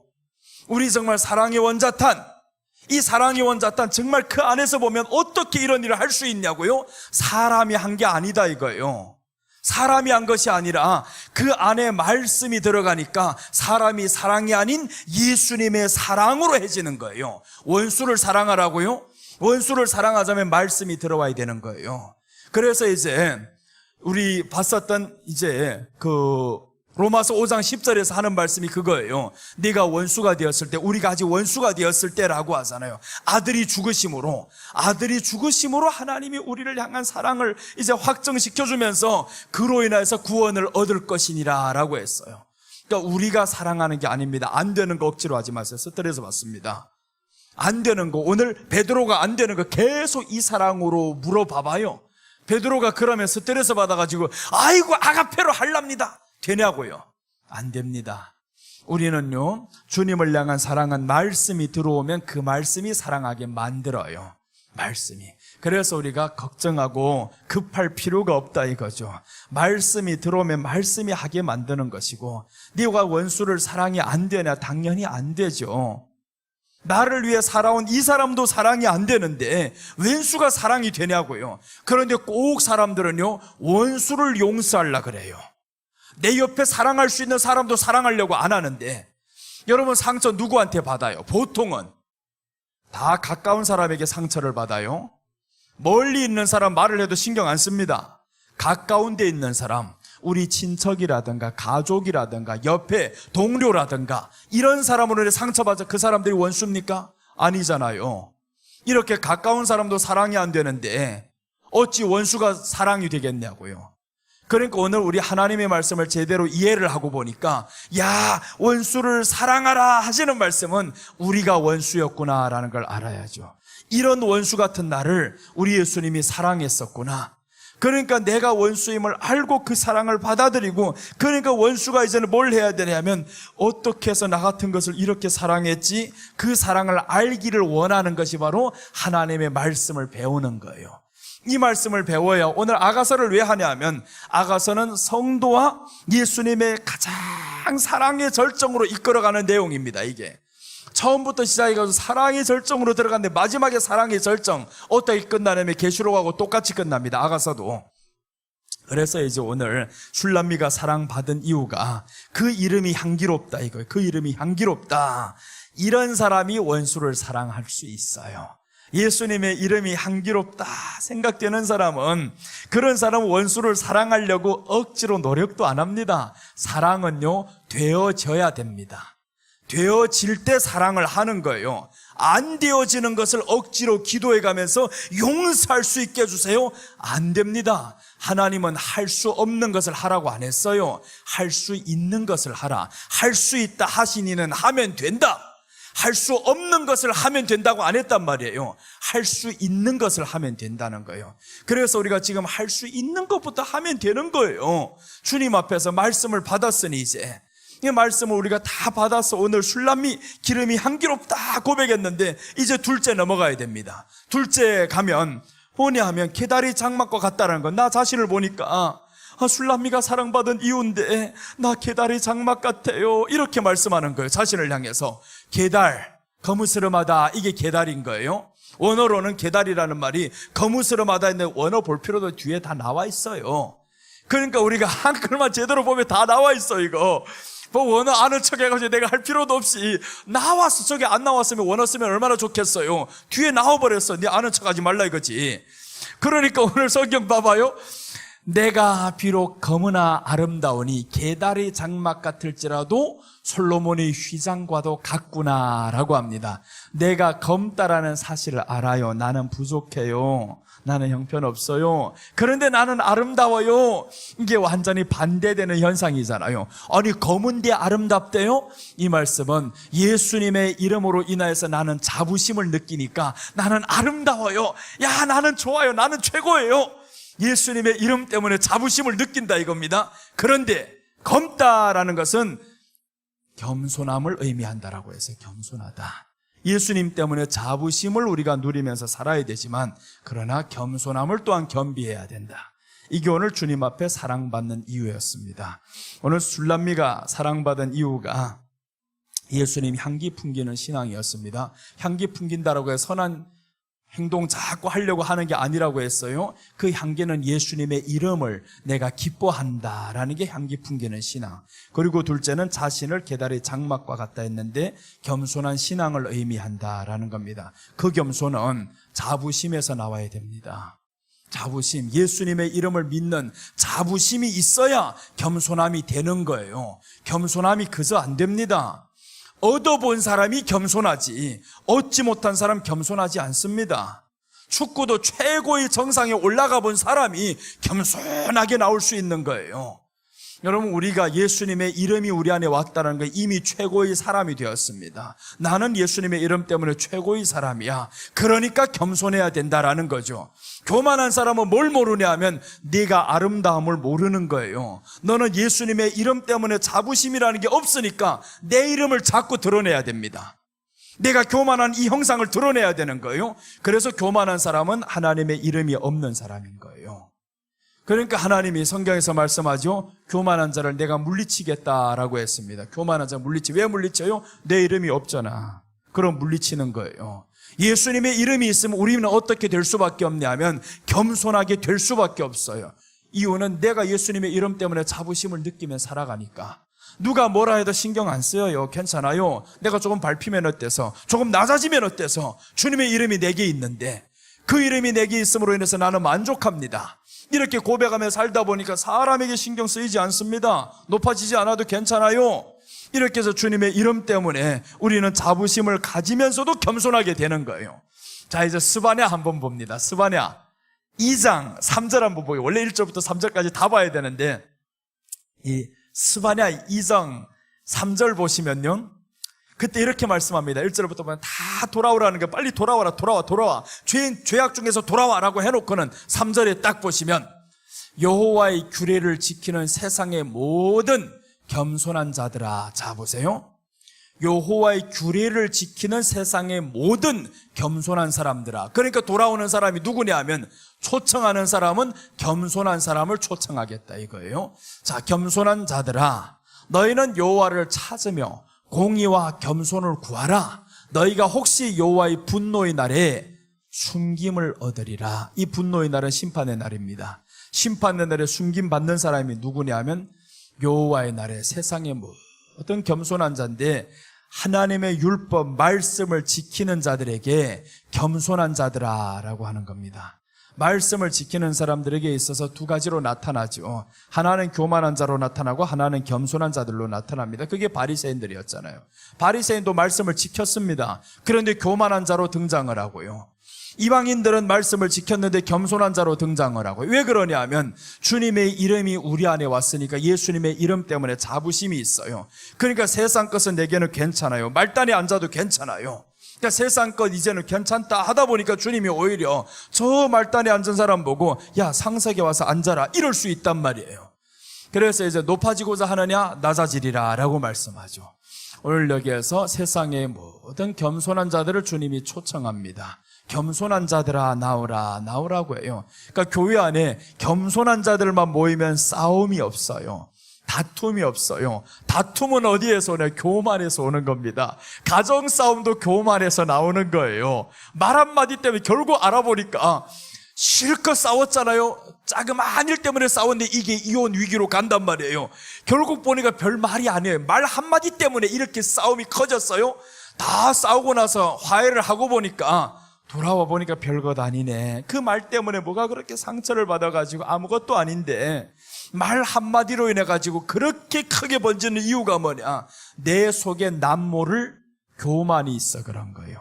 우리 정말 사랑의 원자탄, 이 사랑의 원자탄 정말 그 안에서 보면 어떻게 이런 일을 할 수 있냐고요? 사람이 한 게 아니다 이거예요. 사람이 한 것이 아니라 그 안에 말씀이 들어가니까 사람이 사랑이 아닌 예수님의 사랑으로 해지는 거예요. 원수를 사랑하라고요? 원수를 사랑하자면 말씀이 들어와야 되는 거예요. 그래서 이제 우리 봤었던 이제 그 로마서 5장 10절에서 하는 말씀이 그거예요. 네가 원수가 되었을 때, 우리가 아직 원수가 되었을 때라고 하잖아요. 아들이 죽으심으로 하나님이 우리를 향한 사랑을 이제 확정시켜주면서 그로 인해서 구원을 얻을 것이니라 라고 했어요. 그러니까 우리가 사랑하는 게 아닙니다. 안 되는 거 억지로 하지 마세요. 스트레스 받습니다. 안 되는 거, 오늘 베드로가 안 되는 거 계속 이 사랑으로 물어봐봐요. 베드로가 그러면 스트레스 받아가지고 아이고 아가페로 할랍니다. 되냐고요? 안 됩니다. 우리는요 주님을 향한 사랑은 말씀이 들어오면 그 말씀이 사랑하게 만들어요. 말씀이. 그래서 우리가 걱정하고 급할 필요가 없다 이거죠. 말씀이 들어오면 말씀이 하게 만드는 것이고, 네가 원수를 사랑이 안 되냐? 당연히 안 되죠. 나를 위해 살아온 이 사람도 사랑이 안 되는데 왼수가 사랑이 되냐고요. 그런데 꼭 사람들은요 원수를 용서하려고 그래요. 내 옆에 사랑할 수 있는 사람도 사랑하려고 안 하는데, 여러분 상처 누구한테 받아요? 보통은 다 가까운 사람에게 상처를 받아요. 멀리 있는 사람 말을 해도 신경 안 씁니다. 가까운 데 있는 사람, 우리 친척이라든가 가족이라든가 옆에 동료라든가 이런 사람으로 상처받아 그 사람들이 원수입니까? 아니잖아요. 이렇게 가까운 사람도 사랑이 안 되는데 어찌 원수가 사랑이 되겠냐고요. 그러니까 오늘 우리 하나님의 말씀을 제대로 이해를 하고 보니까 야 원수를 사랑하라 하시는 말씀은 우리가 원수였구나라는 걸 알아야죠. 이런 원수 같은 나를 우리 예수님이 사랑했었구나. 그러니까 내가 원수임을 알고 그 사랑을 받아들이고, 그러니까 원수가 이제는 뭘 해야 되냐면 어떻게 해서 나 같은 것을 이렇게 사랑했지, 그 사랑을 알기를 원하는 것이 바로 하나님의 말씀을 배우는 거예요. 이 말씀을 배워야, 오늘 아가서를 왜 하냐면 아가서는 성도와 예수님의 가장 사랑의 절정으로 이끌어가는 내용입니다. 이게 처음부터 시작해가지고 사랑의 절정으로 들어갔는데 마지막에 사랑의 절정 어떻게 끝나냐면 계시록하고 똑같이 끝납니다. 아가서도. 그래서 이제 오늘 술람미가 사랑받은 이유가 그 이름이 향기롭다 이거예요. 그 이름이 향기롭다. 이런 사람이 원수를 사랑할 수 있어요. 예수님의 이름이 향기롭다 생각되는 사람은, 그런 사람은 원수를 사랑하려고 억지로 노력도 안 합니다. 사랑은요, 되어져야 됩니다. 되어질 때 사랑을 하는 거예요. 안 되어지는 것을 억지로 기도해 가면서 용서할 수 있게 해주세요. 안 됩니다. 하나님은 할 수 없는 것을 하라고 안 했어요. 할 수 있는 것을 하라. 할 수 있다 하시니는 하면 된다. 할 수 없는 것을 하면 된다고 안 했단 말이에요. 할 수 있는 것을 하면 된다는 거예요. 그래서 우리가 지금 할 수 있는 것부터 하면 되는 거예요. 주님 앞에서 말씀을 받았으니 이제 이 말씀을 우리가 다 받아서 오늘 술람미 기름이 향기롭다 고백했는데, 이제 둘째 넘어가야 됩니다. 둘째 가면 뭐냐 하면 계다리 장막과 같다는 건, 나 자신을 보니까 술람미가 사랑받은 이유인데 나 계다리 장막 같아요, 이렇게 말씀하는 거예요. 자신을 향해서. 계달, 거무스름하다, 이게 계달인 거예요. 원어로는 계달이라는 말이 거무스름하다 했는데 원어 볼 필요도 뒤에 다 나와 있어요. 그러니까 우리가 한글만 제대로 보면 다 나와 있어. 이거 뭐 원어 아는 척 해가지고 내가 할 필요도 없이 나왔어. 저게 안 나왔으면 원어 쓰면 얼마나 좋겠어요. 뒤에 나와버렸어. 네 아는 척 하지 말라 이거지. 그러니까 오늘 성경 봐봐요. 내가 비록 검으나 아름다우니 계다리 장막 같을지라도 솔로몬의 휘장과도 같구나 라고 합니다. 내가 검다라는 사실을 알아요. 나는 부족해요. 나는 형편없어요. 그런데 나는 아름다워요. 이게 완전히 반대되는 현상이잖아요. 아니 검은데 아름답대요? 이 말씀은 예수님의 이름으로 인하여서 나는 자부심을 느끼니까 나는 아름다워요. 야, 나는 좋아요. 나는 최고예요. 예수님의 이름 때문에 자부심을 느낀다 이겁니다. 그런데 검다라는 것은 겸손함을 의미한다라고 해서 겸손하다. 예수님 때문에 자부심을 우리가 누리면서 살아야 되지만, 그러나 겸손함을 또한 겸비해야 된다. 이게 오늘 주님 앞에 사랑받는 이유였습니다. 오늘 술람미가 사랑받은 이유가 예수님 향기 풍기는 신앙이었습니다. 향기 풍긴다라고 해서 선한 행동 자꾸 하려고 하는 게 아니라고 했어요. 그 향기는 예수님의 이름을 내가 기뻐한다라는 게 향기 풍기는 신앙. 그리고 둘째는 자신을 계다리 장막과 같다 했는데 겸손한 신앙을 의미한다라는 겁니다. 그 겸손은 자부심에서 나와야 됩니다. 자부심, 예수님의 이름을 믿는 자부심이 있어야 겸손함이 되는 거예요. 겸손함이 그저 안 됩니다. 얻어본 사람이 겸손하지 얻지 못한 사람 겸손하지 않습니다. 축구도 최고의 정상에 올라가 본 사람이 겸손하게 나올 수 있는 거예요. 여러분, 우리가 예수님의 이름이 우리 안에 왔다는 건 이미 최고의 사람이 되었습니다. 나는 예수님의 이름 때문에 최고의 사람이야. 그러니까 겸손해야 된다라는 거죠. 교만한 사람은 뭘 모르냐 하면 네가 아름다움을 모르는 거예요. 너는 예수님의 이름 때문에 자부심이라는 게 없으니까 내 이름을 자꾸 드러내야 됩니다. 내가 교만한 이 형상을 드러내야 되는 거예요. 그래서 교만한 사람은 하나님의 이름이 없는 사람인 거예요. 그러니까 하나님이 성경에서 말씀하죠. 교만한 자를 내가 물리치겠다라고 했습니다. 교만한 자 왜 물리쳐요? 내 이름이 없잖아. 그럼 물리치는 거예요. 예수님의 이름이 있으면 우리는 어떻게 될 수밖에 없냐면 겸손하게 될 수밖에 없어요. 이유는 내가 예수님의 이름 때문에 자부심을 느끼며 살아가니까. 누가 뭐라 해도 신경 안 써요. 괜찮아요. 내가 조금 밟히면 어때서, 조금 낮아지면 어때서, 주님의 이름이 내게 있는데 그 이름이 내게 있음으로 인해서 나는 만족합니다. 이렇게 고백하며 살다 보니까 사람에게 신경 쓰이지 않습니다. 높아지지 않아도 괜찮아요. 이렇게 해서 주님의 이름 때문에 우리는 자부심을 가지면서도 겸손하게 되는 거예요. 자, 이제 스바냐 한번 봅니다. 스바냐 2장 3절 한번 보고, 원래 1절부터 3절까지 다 봐야 되는데 이 스바냐 2장 3절 보시면요, 그때 이렇게 말씀합니다. 1절부터 보면 다 돌아오라는 게, 빨리 돌아와라, 돌아와. 죄악 중에서 돌아와라고 해놓고는 3절에 딱 보시면 여호와의 규례를 지키는 세상의 모든 겸손한 자들아. 자, 보세요. 여호와의 규례를 지키는 세상의 모든 겸손한 사람들아. 그러니까 돌아오는 사람이 누구냐 하면, 초청하는 사람은 겸손한 사람을 초청하겠다 이거예요. 자, 겸손한 자들아, 너희는 여호와를 찾으며 공의와 겸손을 구하라. 너희가 혹시 여호와의 분노의 날에 숨김을 얻으리라. 이 분노의 날은 심판의 날입니다. 심판의 날에 숨김받는 사람이 누구냐면 여호와의 날에 세상의 모든 겸손한 자인데 하나님의 율법 말씀을 지키는 자들에게 겸손한 자들아라고 하는 겁니다. 말씀을 지키는 사람들에게 있어서 두 가지로 나타나죠. 하나는 교만한 자로 나타나고 하나는 겸손한 자들로 나타납니다. 그게 바리새인들이었잖아요. 바리새인도 말씀을 지켰습니다. 그런데 교만한 자로 등장을 하고요. 이방인들은 말씀을 지켰는데 겸손한 자로 등장을 하고, 왜 그러냐 하면 주님의 이름이 우리 안에 왔으니까 예수님의 이름 때문에 자부심이 있어요. 그러니까 세상 것은 내게는 괜찮아요. 말단에 앉아도 괜찮아요. 그러니까 세상 것 이제는 괜찮다 하다 보니까 주님이 오히려 저 말단에 앉은 사람 보고 야, 상석에 와서 앉아라 이럴 수 있단 말이에요. 그래서 이제 높아지고자 하느냐 낮아지리라 라고 말씀하죠. 오늘 여기에서 세상의 모든 겸손한 자들을 주님이 초청합니다. 겸손한 자들아 나오라, 나오라고 해요. 그러니까 교회 안에 겸손한 자들만 모이면 싸움이 없어요. 다툼이 없어요. 다툼은 어디에서 오냐? 교만에서 오는 겁니다. 가정 싸움도 교만에서 나오는 거예요. 말 한마디 때문에 결국 알아보니까 실컷 싸웠잖아요. 자그마한 일 때문에 싸웠는데 이게 이혼 위기로 간단 말이에요. 결국 보니까 별 말이 아니에요. 말 한마디 때문에 이렇게 싸움이 커졌어요. 다 싸우고 나서 화해를 하고 보니까 돌아와 보니까 별것 아니네. 그 말 때문에 뭐가 그렇게 상처를 받아가지고 아무것도 아닌데 말 한마디로 인해가지고 그렇게 크게 번지는 이유가 뭐냐? 내 속에 남모를 교만이 있어 그런 거예요.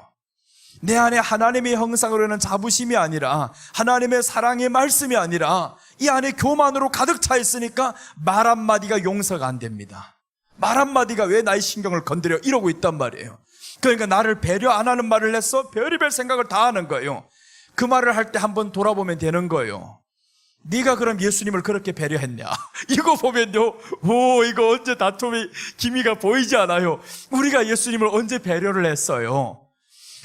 내 안에 하나님의 형상으로는 자부심이 아니라 하나님의 사랑의 말씀이 아니라 이 안에 교만으로 가득 차 있으니까 말 한마디가 용서가 안 됩니다. 말 한마디가 왜 나의 신경을 건드려 이러고 있단 말이에요. 그러니까 나를 배려 안 하는 말을 했어? 별의별 생각을 다 하는 거예요. 그 말을 할 때 한번 돌아보면 되는 거예요. 네가 그럼 예수님을 그렇게 배려했냐? 이거 보면요, 이거 언제 다툼의 기미가 보이지 않아요? 우리가 예수님을 언제 배려를 했어요?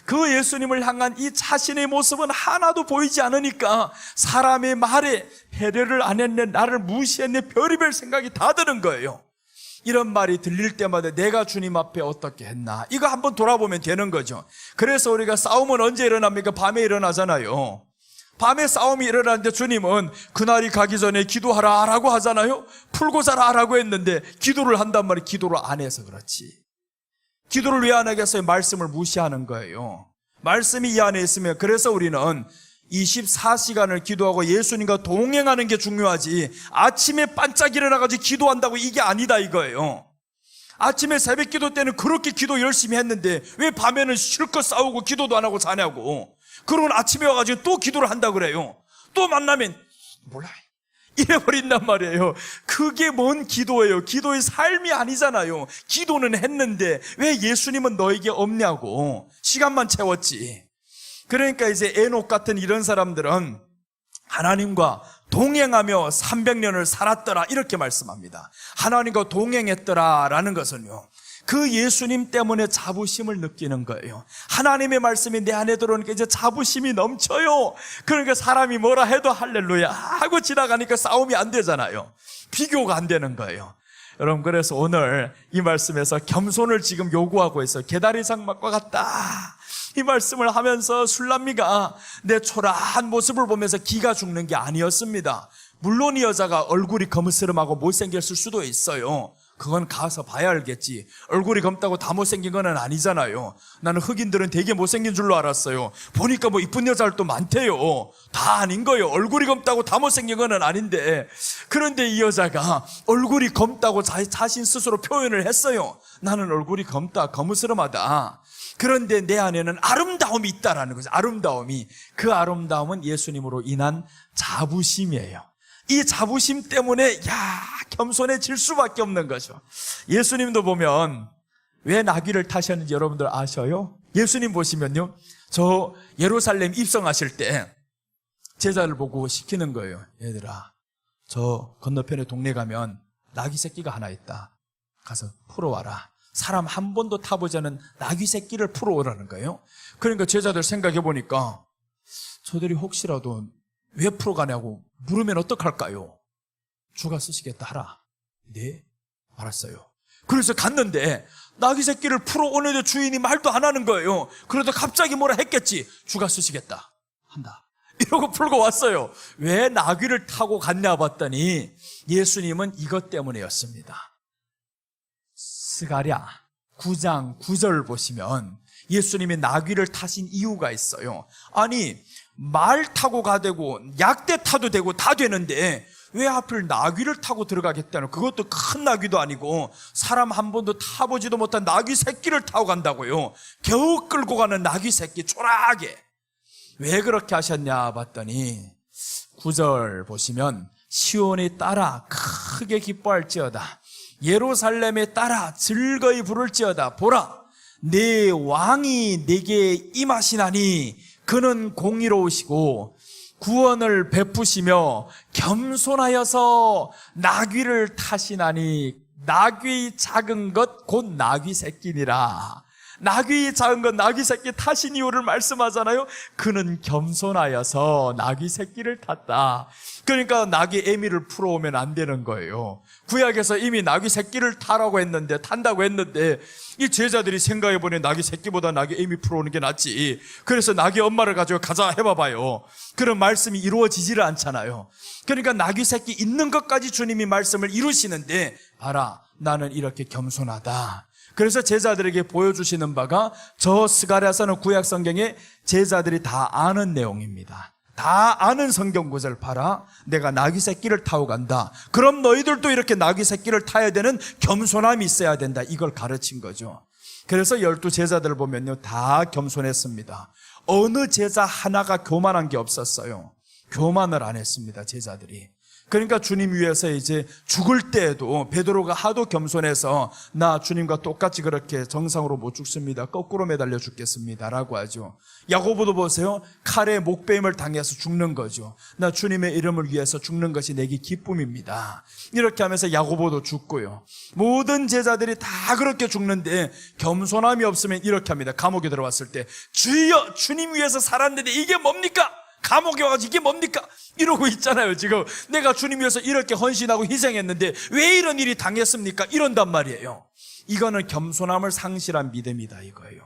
그 예수님을 향한 이 자신의 모습은 하나도 보이지 않으니까 사람의 말에 배려를 안 했네, 나를 무시했네, 별의별 생각이 다 드는 거예요. 이런 말이 들릴 때마다 내가 주님 앞에 어떻게 했나, 이거 한번 돌아보면 되는 거죠. 그래서 우리가 싸움은 언제 일어납니까? 밤에 일어나잖아요. 밤에 싸움이 일어나는데 주님은 그날이 가기 전에 기도하라 라고 하잖아요. 풀고 자라 라고 했는데 기도를 한단 말이에요. 기도를 안 해서 그렇지. 기도를 왜 안 하겠어요? 말씀을 무시하는 거예요. 말씀이 이 안에 있으면, 그래서 우리는 24시간을 기도하고 예수님과 동행하는 게 중요하지, 아침에 반짝 일어나가지고 기도한다고 이게 아니다 이거예요. 아침에 새벽 기도 때는 그렇게 기도 열심히 했는데 왜 밤에는 실컷 싸우고 기도도 안 하고 자냐고. 그러면 아침에 와가지고 또 기도를 한다 그래요. 또 만나면 몰라 이래버린단 말이에요. 그게 뭔 기도예요? 기도의 삶이 아니잖아요. 기도는 했는데 왜 예수님은 너에게 없냐고. 시간만 채웠지. 그러니까 이제 에녹 같은 이런 사람들은 하나님과 동행하며 300년을 살았더라 이렇게 말씀합니다. 하나님과 동행했더라 라는 것은요, 그 예수님 때문에 자부심을 느끼는 거예요. 하나님의 말씀이 내 안에 들어오니까 이제 자부심이 넘쳐요. 그러니까 사람이 뭐라 해도 할렐루야 하고 지나가니까 싸움이 안 되잖아요. 비교가 안 되는 거예요. 여러분, 그래서 오늘 이 말씀에서 겸손을 지금 요구하고 있어요. 개다리장막과 같다, 이 말씀을 하면서 술람미가 내 초라한 모습을 보면서 기가 죽는 게 아니었습니다. 물론 이 여자가 얼굴이 거무스름하고 못생겼을 수도 있어요. 그건 가서 봐야 알겠지. 얼굴이 검다고 다 못생긴 건 아니잖아요. 나는 흑인들은 되게 못생긴 줄로 알았어요. 보니까 뭐 이쁜 여자들도 많대요. 다 아닌 거예요. 얼굴이 검다고 다 못생긴 건 아닌데, 그런데 이 여자가 얼굴이 검다고 자신 스스로 표현을 했어요. 나는 얼굴이 검다, 거무스름하다. 그런데 내 안에는 아름다움이 있다라는 거죠. 아름다움이. 그 아름다움은 예수님으로 인한 자부심이에요. 이 자부심 때문에 겸손해질 수밖에 없는 거죠. 예수님도 보면 왜 나귀를 타셨는지 여러분들 아셔요? 예수님 보시면요, 저 예루살렘 입성하실 때 제자를 보고 시키는 거예요. 얘들아, 저 건너편에 동네 가면 나귀 새끼가 하나 있다. 가서 풀어와라. 사람 한 번도 타보지 않은 나귀 새끼를 풀어오라는 거예요. 그러니까 제자들 생각해 보니까 저들이 혹시라도 왜 풀어가냐고 물으면 어떡할까요? 주가 쓰시겠다 하라. 네, 알았어요. 그래서 갔는데 나귀 새끼를 풀어오는데 주인이 말도 안 하는 거예요. 그러다 갑자기 뭐라 했겠지. 주가 쓰시겠다 한다 이러고 풀고 왔어요. 왜 나귀를 타고 갔냐 봤더니 예수님은 이것 때문이었습니다. 스가랴 9장 9절 보시면 예수님이 나귀를 타신 이유가 있어요. 아니, 말 타고 가되고 약대 타도 되고 다 되는데 왜 하필 나귀를 타고 들어가겠다는, 그것도 큰 나귀도 아니고 사람 한 번도 타보지도 못한 나귀 새끼를 타고 간다고요. 겨우 끌고 가는 나귀 새끼 초라하게. 왜 그렇게 하셨냐 봤더니 9절 보시면 시온이 따라 크게 기뻐할지어다, 예루살렘에 따라 즐거이 부를지어다. 보라, 내 왕이 내게 임하시나니 그는 공의로우시고 구원을 베푸시며 겸손하여서 나귀를 타시나니, 나귀 작은 것 곧 나귀 새끼니라. 나귀 작은 것 나귀 새끼 타신 이유를 말씀하잖아요. 그는 겸손하여서 나귀 새끼를 탔다. 그러니까 나귀 애미를 풀어오면 안 되는 거예요. 구약에서 이미 나귀 새끼를 타라고 했는데, 탄다고 했는데 이 제자들이 생각해보니 나귀 새끼보다 나귀 애미 풀어오는 게 낫지. 그래서 나귀 엄마를 가지고 가자 해봐봐요. 그런 말씀이 이루어지지를 않잖아요. 그러니까 나귀 새끼 있는 것까지 주님이 말씀을 이루시는데, 봐라, 나는 이렇게 겸손하다. 그래서 제자들에게 보여주시는 바가 저 스가랴서는 구약 성경에 제자들이 다 아는 내용입니다. 다 아는 성경 구절, 봐라, 내가 나귀 새끼를 타고 간다. 그럼 너희들도 이렇게 나귀 새끼를 타야 되는 겸손함이 있어야 된다. 이걸 가르친 거죠. 그래서 12 제자들을 보면요, 다 겸손했습니다. 어느 제자 하나가 교만한 게 없었어요. 교만을 안 했습니다, 제자들이. 그러니까 주님 위해서 이제 죽을 때에도 베드로가 하도 겸손해서 나 주님과 똑같이 그렇게 정상으로 못 죽습니다, 거꾸로 매달려 죽겠습니다 라고 하죠. 야고보도 보세요. 칼에 목베임을 당해서 죽는 거죠. 나 주님의 이름을 위해서 죽는 것이 내게 기쁨입니다. 이렇게 하면서 야고보도 죽고요. 모든 제자들이 다 그렇게 죽는데 겸손함이 없으면 이렇게 합니다. 감옥에 들어왔을 때, 주여, 주님 위해서 살았는데 이게 뭡니까? 감옥에 와가지고 이게 뭡니까? 이러고 있잖아요. 지금 내가 주님 위해서 이렇게 헌신하고 희생했는데 왜 이런 일이 당했습니까? 이런단 말이에요. 이거는 겸손함을 상실한 믿음이다 이거예요.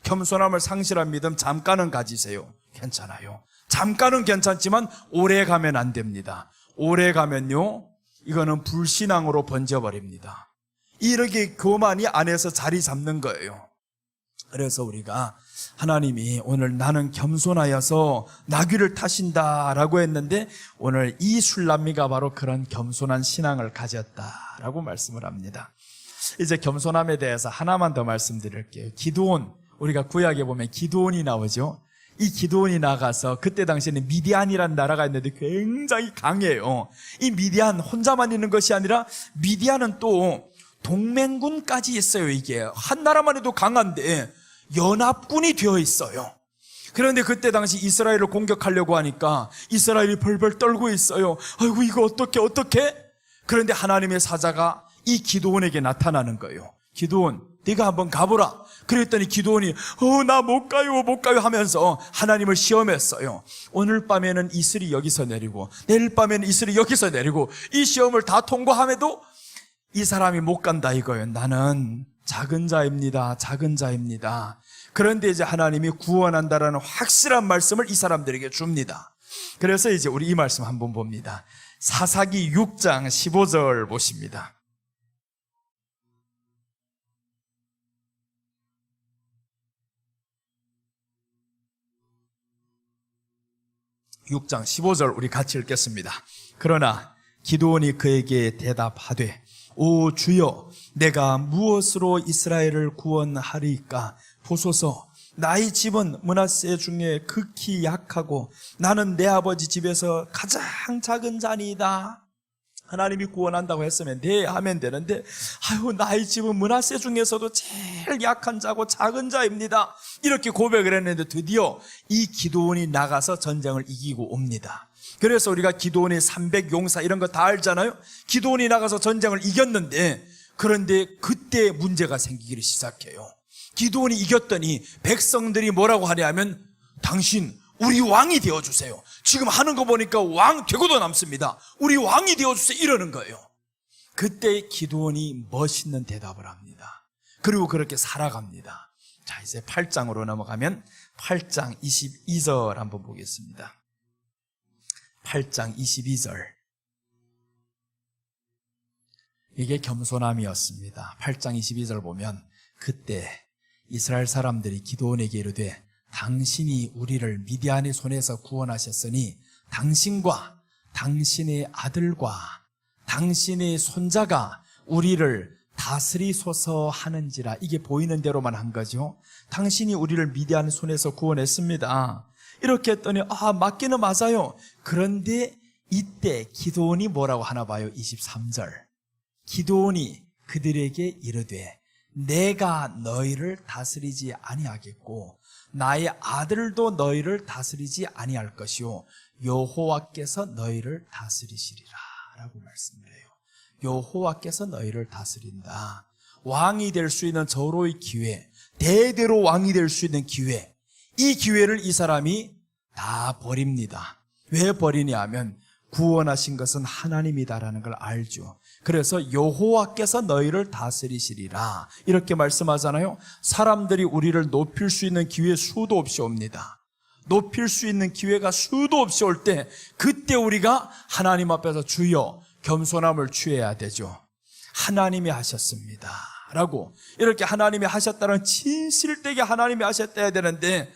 겸손함을 상실한 믿음 잠깐은 가지세요. 괜찮아요. 잠깐은 괜찮지만 오래 가면 안 됩니다. 오래 가면요, 이거는 불신앙으로 번져버립니다. 이렇게 교만이 안에서 자리 잡는 거예요. 그래서 우리가 하나님이 오늘 나는 겸손하여서 나귀를 타신다라고 했는데, 오늘 이 술람미가 바로 그런 겸손한 신앙을 가졌다라고 말씀을 합니다. 이제 겸손함에 대해서 하나만 더 말씀드릴게요. 기드온, 우리가 구약에 보면 기드온이 나오죠. 이 기드온이 나가서, 그때 당시에는 미디안이라는 나라가 있는데 굉장히 강해요. 이 미디안 혼자만 있는 것이 아니라 미디안은 또 동맹군까지 있어요. 이게 한 나라만 해도 강한데 연합군이 되어 있어요. 그런데 그때 당시 이스라엘을 공격하려고 하니까 이스라엘이 벌벌 떨고 있어요. 아이고, 이거 어떻게? 그런데 하나님의 사자가 이 기드온에게 나타나는 거예요. 기드온, 네가 한번 가보라. 그랬더니 기드온이 나 못 가요 하면서 하나님을 시험했어요. 오늘 밤에는 이슬이 여기서 내리고 내일 밤에는 이슬이 여기서 내리고, 이 시험을 다 통과함에도 이 사람이 못 간다 이거예요. 나는 작은 자입니다. 그런데 이제 하나님이 구원한다라는 확실한 말씀을 이 사람들에게 줍니다. 그래서 이제 우리 이 말씀 한번 봅니다. 사사기 6장 15절 보십니다. 6장 15절 우리 같이 읽겠습니다. 그러나 기드온이 그에게 대답하되, 오 주여, 내가 무엇으로 이스라엘을 구원하리까? 보소서, 나의 집은 므낫세 중에 극히 약하고 나는 내 아버지 집에서 가장 작은 자니이다. 하나님이 구원한다고 했으면 네 하면 되는데, 나의 집은 므낫세 중에서도 제일 약한 자고 작은 자입니다, 이렇게 고백을 했는데 드디어 이 기드온이 나가서 전쟁을 이기고 옵니다. 그래서 우리가 기드온의 300용사 이런 거 다 알잖아요. 기드온이 나가서 전쟁을 이겼는데, 그런데 그때 문제가 생기기 시작해요. 기드온이 이겼더니 백성들이 뭐라고 하냐면, 당신 우리 왕이 되어주세요. 지금 하는 거 보니까 왕 되고도 남습니다. 우리 왕이 되어주세요, 이러는 거예요. 그때 기드온이 멋있는 대답을 합니다. 그리고 그렇게 살아갑니다. 자, 이제 8장으로 넘어가면 8장 22절 한번 보겠습니다. 8장 22절. 이게 겸손함이었습니다. 8장 22절 보면 그때 이스라엘 사람들이 기드온에게 이르되 당신이 우리를 미디안의 손에서 구원하셨으니 당신과 당신의 아들과 당신의 손자가 우리를 다스리소서 하는지라. 이게 보이는 대로만 한 거죠. 당신이 우리를 미디안 손에서 구원했습니다. 이렇게 했더니 맞기는 맞아요. 그런데 이때 기드온이 뭐라고 하나 봐요. 23절. 기드온이 그들에게 이르되 내가 너희를 다스리지 아니하겠고 나의 아들도 너희를 다스리지 아니할 것이요 여호와께서 너희를 다스리시리라 라고 말씀을 해요. 여호와께서 너희를 다스린다. 왕이 될 수 있는 절호의 기회, 대대로 왕이 될 수 있는 기회, 이 기회를 이 사람이 다 버립니다. 왜 버리냐 하면 구원하신 것은 하나님이다라는 걸 알죠. 그래서 여호와께서 너희를 다스리시리라 이렇게 말씀하잖아요. 사람들이 우리를 높일 수 있는 기회 수도 없이 옵니다. 높일 수 있는 기회가 수도 없이 올 때 그때 우리가 하나님 앞에서 주여 겸손함을 취해야 되죠. 하나님이 하셨습니다 라고 이렇게 하나님이 하셨다는 진실되게 하나님이 하셨다 해야 되는데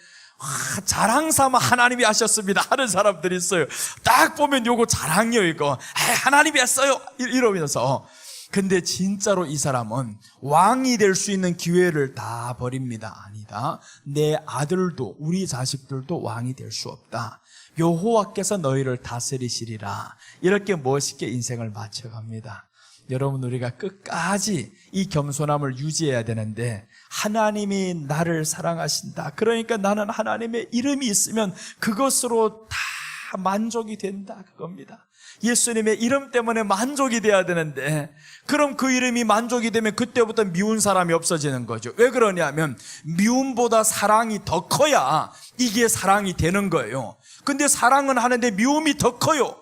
자랑삼아 하나님이 하셨습니다 하는 사람들이 있어요. 딱 보면 요거 자랑이에요. 이거 하나님이 했어요 이러면서. 근데 진짜로 이 사람은 왕이 될 수 있는 기회를 다 버립니다. 아니다. 내 아들도 우리 자식들도 왕이 될 수 없다. 여호와께서 너희를 다스리시리라. 이렇게 멋있게 인생을 마쳐갑니다. 여러분, 우리가 끝까지 이 겸손함을 유지해야 되는데 하나님이 나를 사랑하신다. 그러니까 나는 하나님의 이름이 있으면 그것으로 다 만족이 된다. 그겁니다. 예수님의 이름 때문에 만족이 돼야 되는데 그럼 그 이름이 만족이 되면 그때부터 미운 사람이 없어지는 거죠. 왜 그러냐면 미움보다 사랑이 더 커야 이게 사랑이 되는 거예요. 근데 사랑은 하는데 미움이 더 커요.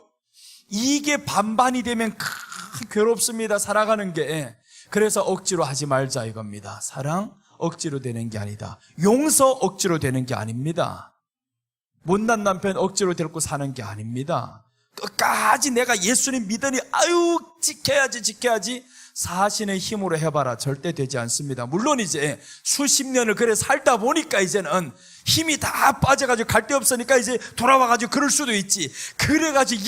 이게 반반이 되면 괴롭습니다. 살아가는 게. 그래서 억지로 하지 말자 이겁니다. 사랑 억지로 되는 게 아니다. 용서 억지로 되는 게 아닙니다. 못난 남편 억지로 데리고 사는 게 아닙니다. 끝까지 내가 예수님 믿으니 지켜야지 사신의 힘으로 해봐라. 절대 되지 않습니다. 물론 이제 수십 년을 그래 살다 보니까 이제는 힘이 다 빠져가지고 갈 데 없으니까 이제 돌아와가지고 그럴 수도 있지. 그래가지고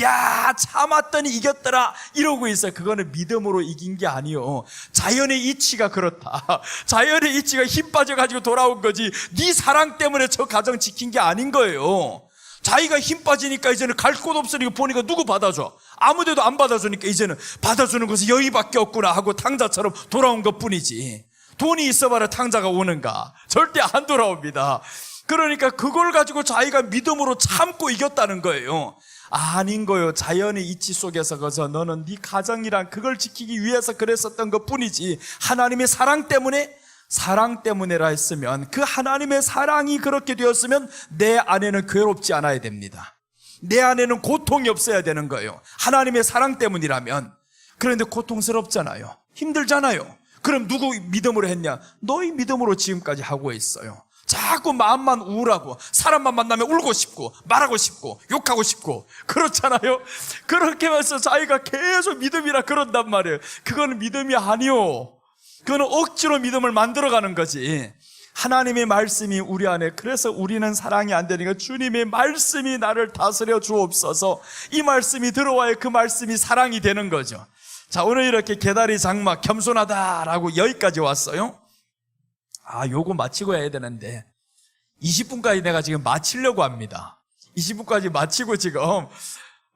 참았더니 이겼더라 이러고 있어요. 그거는 믿음으로 이긴 게 아니요. 자연의 이치가 그렇다. 자연의 이치가 힘 빠져가지고 돌아온 거지 네 사랑 때문에 저 가정 지킨 게 아닌 거예요. 자기가 힘 빠지니까 이제는 갈 곳 없으니까 보니까 누구 받아줘? 아무데도 안 받아주니까 이제는 받아주는 것은 여기밖에 없구나 하고 탕자처럼 돌아온 것뿐이지. 돈이 있어봐라 탕자가 오는가? 절대 안 돌아옵니다. 그러니까 그걸 가지고 자기가 믿음으로 참고 이겼다는 거예요. 아닌 거예요. 자연의 이치 속에서 거서 너는 네 가정이랑 그걸 지키기 위해서 그랬었던 것뿐이지 하나님의 사랑 때문에라 했으면 그 하나님의 사랑이 그렇게 되었으면 내 안에는 괴롭지 않아야 됩니다. 내 안에는 고통이 없어야 되는 거예요. 하나님의 사랑 때문이라면. 그런데 고통스럽잖아요. 힘들잖아요. 그럼 누구 믿음으로 했냐? 너희 믿음으로 지금까지 하고 있어요. 자꾸 마음만 우울하고 사람만 만나면 울고 싶고 말하고 싶고 욕하고 싶고 그렇잖아요. 그렇게 해서 자기가 계속 믿음이라 그런단 말이에요. 그거는 믿음이 아니요. 그거는 억지로 믿음을 만들어가는 거지. 하나님의 말씀이 우리 안에, 그래서 우리는 사랑이 안 되니까 주님의 말씀이 나를 다스려 주옵소서. 이 말씀이 들어와야 그 말씀이 사랑이 되는 거죠. 자, 오늘 이렇게 계다리 장막 겸손하다라고 여기까지 왔어요. 요거 마치고 해야 되는데 20분까지 내가 지금 마치려고 합니다. 20분까지 마치고 지금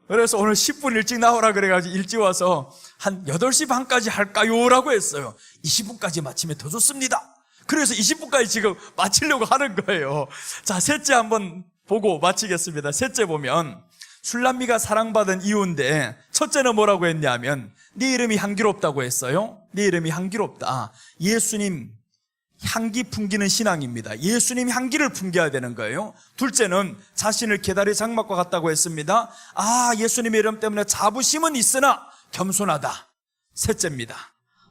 그래서 오늘 10분 일찍 나오라 그래가지고 일찍 와서 한 8시 반까지 할까요? 라고 했어요. 20분까지 마치면 더 좋습니다. 그래서 20분까지 지금 마치려고 하는 거예요. 자, 셋째 한번 보고 마치겠습니다. 셋째 보면 술람미가 사랑받은 이유인데 첫째는 뭐라고 했냐면 네 이름이 향기롭다고 했어요. 네 이름이 향기롭다. 예수님 향기 풍기는 신앙입니다. 예수님 향기를 풍겨야 되는 거예요. 둘째는 자신을 계다리 장막과 같다고 했습니다. 예수님의 이름 때문에 자부심은 있으나 겸손하다. 셋째입니다.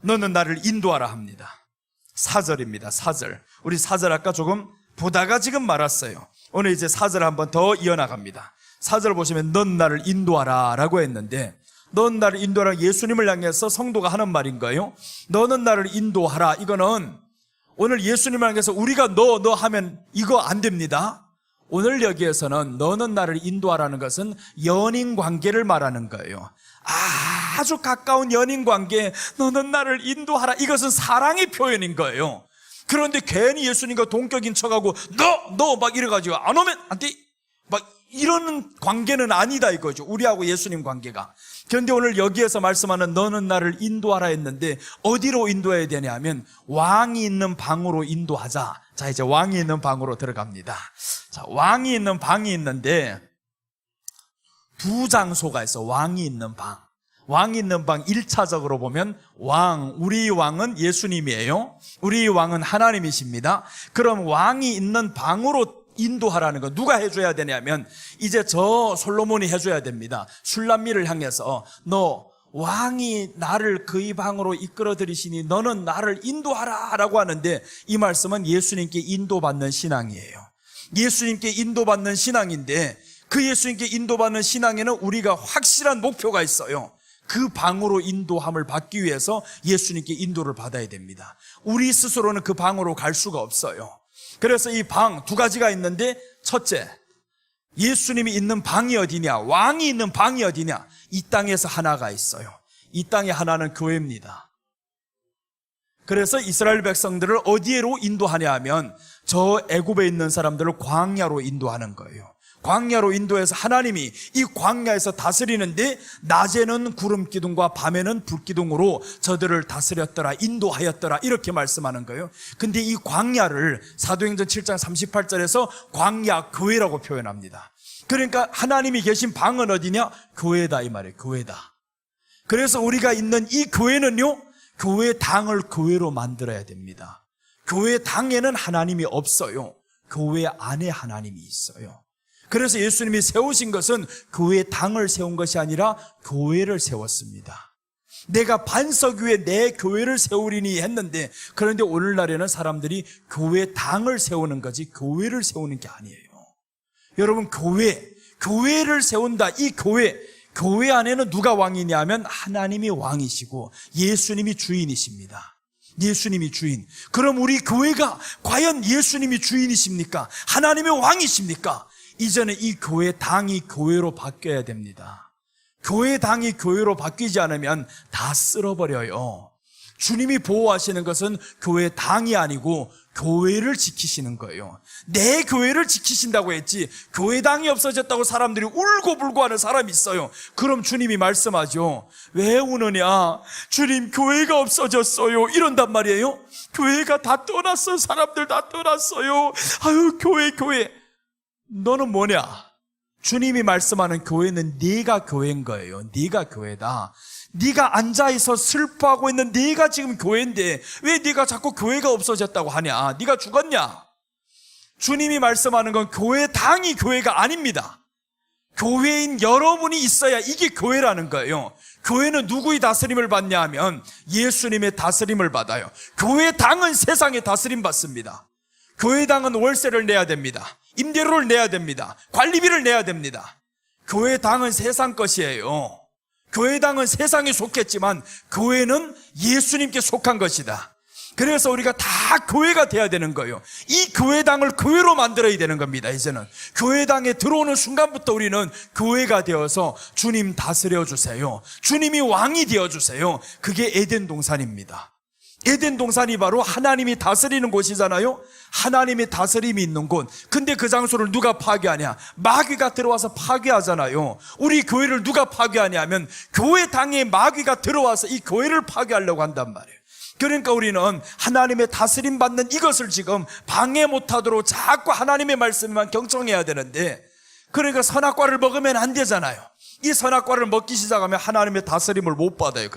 너는 나를 인도하라 합니다. 4절입니다. 4절. 우리 4절 아까 조금 보다가 지금 말았어요. 오늘 이제 4절 한번 더 이어나갑니다. 4절 보시면 넌 나를 인도하라 라고 했는데, 넌 나를 인도하라, 예수님을 향해서 성도가 하는 말인 거예요. 너는 나를 인도하라, 이거는 오늘 예수님을 향해서 우리가 너 하면 이거 안 됩니다. 오늘 여기에서는 너는 나를 인도하라는 것은 연인 관계를 말하는 거예요. 아주 가까운 연인 관계, 너는 나를 인도하라, 이것은 사랑의 표현인 거예요. 그런데 괜히 예수님과 동격인 척하고 너 막 이래가지고 안 오면 안 돼, 막 이런 관계는 아니다 이거죠, 우리하고 예수님 관계가. 그런데 오늘 여기에서 말씀하는 너는 나를 인도하라 했는데 어디로 인도해야 되냐 하면 왕이 있는 방으로 인도하자. 자, 이제 왕이 있는 방으로 들어갑니다. 자, 왕이 있는 방이 있는데 두 장소가 있어. 왕이 있는 방. 왕이 있는 방 1차적으로 보면 우리 왕은 예수님이에요. 우리 왕은 하나님이십니다. 그럼 왕이 있는 방으로 인도하라는 거 누가 해줘야 되냐면 이제 저 솔로몬이 해줘야 됩니다. 술람미를 향해서 너 왕이 나를 그의 방으로 이끌어 들이시니 너는 나를 인도하라 라고 하는데, 이 말씀은 예수님께 인도받는 신앙이에요. 예수님께 인도받는 신앙인데 그 예수님께 인도받는 신앙에는 우리가 확실한 목표가 있어요. 그 방으로 인도함을 받기 위해서 예수님께 인도를 받아야 됩니다. 우리 스스로는 그 방으로 갈 수가 없어요. 그래서 이 방 두 가지가 있는데, 첫째, 예수님이 있는 방이 어디냐, 왕이 있는 방이 어디냐, 이 땅에서 하나가 있어요. 이 땅의 하나는 교회입니다. 그래서 이스라엘 백성들을 어디로 인도하냐 하면 저 애굽에 있는 사람들을 광야로 인도하는 거예요. 광야로 인도해서 하나님이 이 광야에서 다스리는데 낮에는 구름 기둥과 밤에는 불 기둥으로 저들을 다스렸더라, 인도하였더라, 이렇게 말씀하는 거예요. 근데 이 광야를 사도행전 7장 38절에서 광야 교회라고 표현합니다. 그러니까 하나님이 계신 방은 어디냐? 교회다 이 말이에요. 교회다. 그래서 우리가 있는 이 교회는요, 교회 당을 교회로 만들어야 됩니다. 교회 당에는 하나님이 없어요. 교회 안에 하나님이 있어요. 그래서 예수님이 세우신 것은 교회 당을 세운 것이 아니라 교회를 세웠습니다. 내가 반석 위에 내 교회를 세우리니 했는데, 그런데 오늘날에는 사람들이 교회 당을 세우는 거지 교회를 세우는 게 아니에요. 여러분, 교회를 세운다. 이 교회 안에는 누가 왕이냐 하면 하나님이 왕이시고 예수님이 주인이십니다. 예수님이 주인. 그럼 우리 교회가 과연 예수님이 주인이십니까? 하나님의 왕이십니까? 이전에 이 교회 당이 교회로 바뀌어야 됩니다. 교회 당이 교회로 바뀌지 않으면 다 쓸어버려요. 주님이 보호하시는 것은 교회 당이 아니고 교회를 지키시는 거예요. 내 교회를 지키신다고 했지 교회 당이 없어졌다고 사람들이 울고불고 하는 사람이 있어요. 그럼 주님이 말씀하죠. 왜 우느냐? 주님, 교회가 없어졌어요, 이런단 말이에요. 교회가 다 떠났어요. 사람들 다 떠났어요. 아유, 교회. 너는 뭐냐? 주님이 말씀하는 교회는 네가 교회인 거예요. 네가 교회다. 네가 앉아있어 슬퍼하고 있는 네가 지금 교회인데 왜 네가 자꾸 교회가 없어졌다고 하냐? 네가 죽었냐? 주님이 말씀하는 건 교회 당이 교회가 아닙니다. 교회인 여러분이 있어야 이게 교회라는 거예요. 교회는 누구의 다스림을 받냐 하면 예수님의 다스림을 받아요. 교회 당은 세상의 다스림 받습니다. 교회당은 월세를 내야 됩니다. 임대료를 내야 됩니다. 관리비를 내야 됩니다. 교회당은 세상 것이에요. 교회당은 세상에 속했지만 교회는 예수님께 속한 것이다. 그래서 우리가 다 교회가 돼야 되는 거예요. 이 교회당을 교회로 만들어야 되는 겁니다. 이제는 교회당에 들어오는 순간부터 우리는 교회가 되어서 주님 다스려 주세요, 주님이 왕이 되어 주세요. 그게 에덴 동산입니다. 에덴 동산이 바로 하나님이 다스리는 곳이잖아요. 하나님의 다스림이 있는 곳. 근데 그 장소를 누가 파괴하냐? 마귀가 들어와서 파괴하잖아요. 우리 교회를 누가 파괴하냐 하면 교회 당에 마귀가 들어와서 이 교회를 파괴하려고 한단 말이에요. 그러니까 우리는 하나님의 다스림 받는 이것을 지금 방해 못하도록 자꾸 하나님의 말씀만 경청해야 되는데, 그러니까 선악과를 먹으면 안 되잖아요. 이 선악과를 먹기 시작하면 하나님의 다스림을 못 받아요.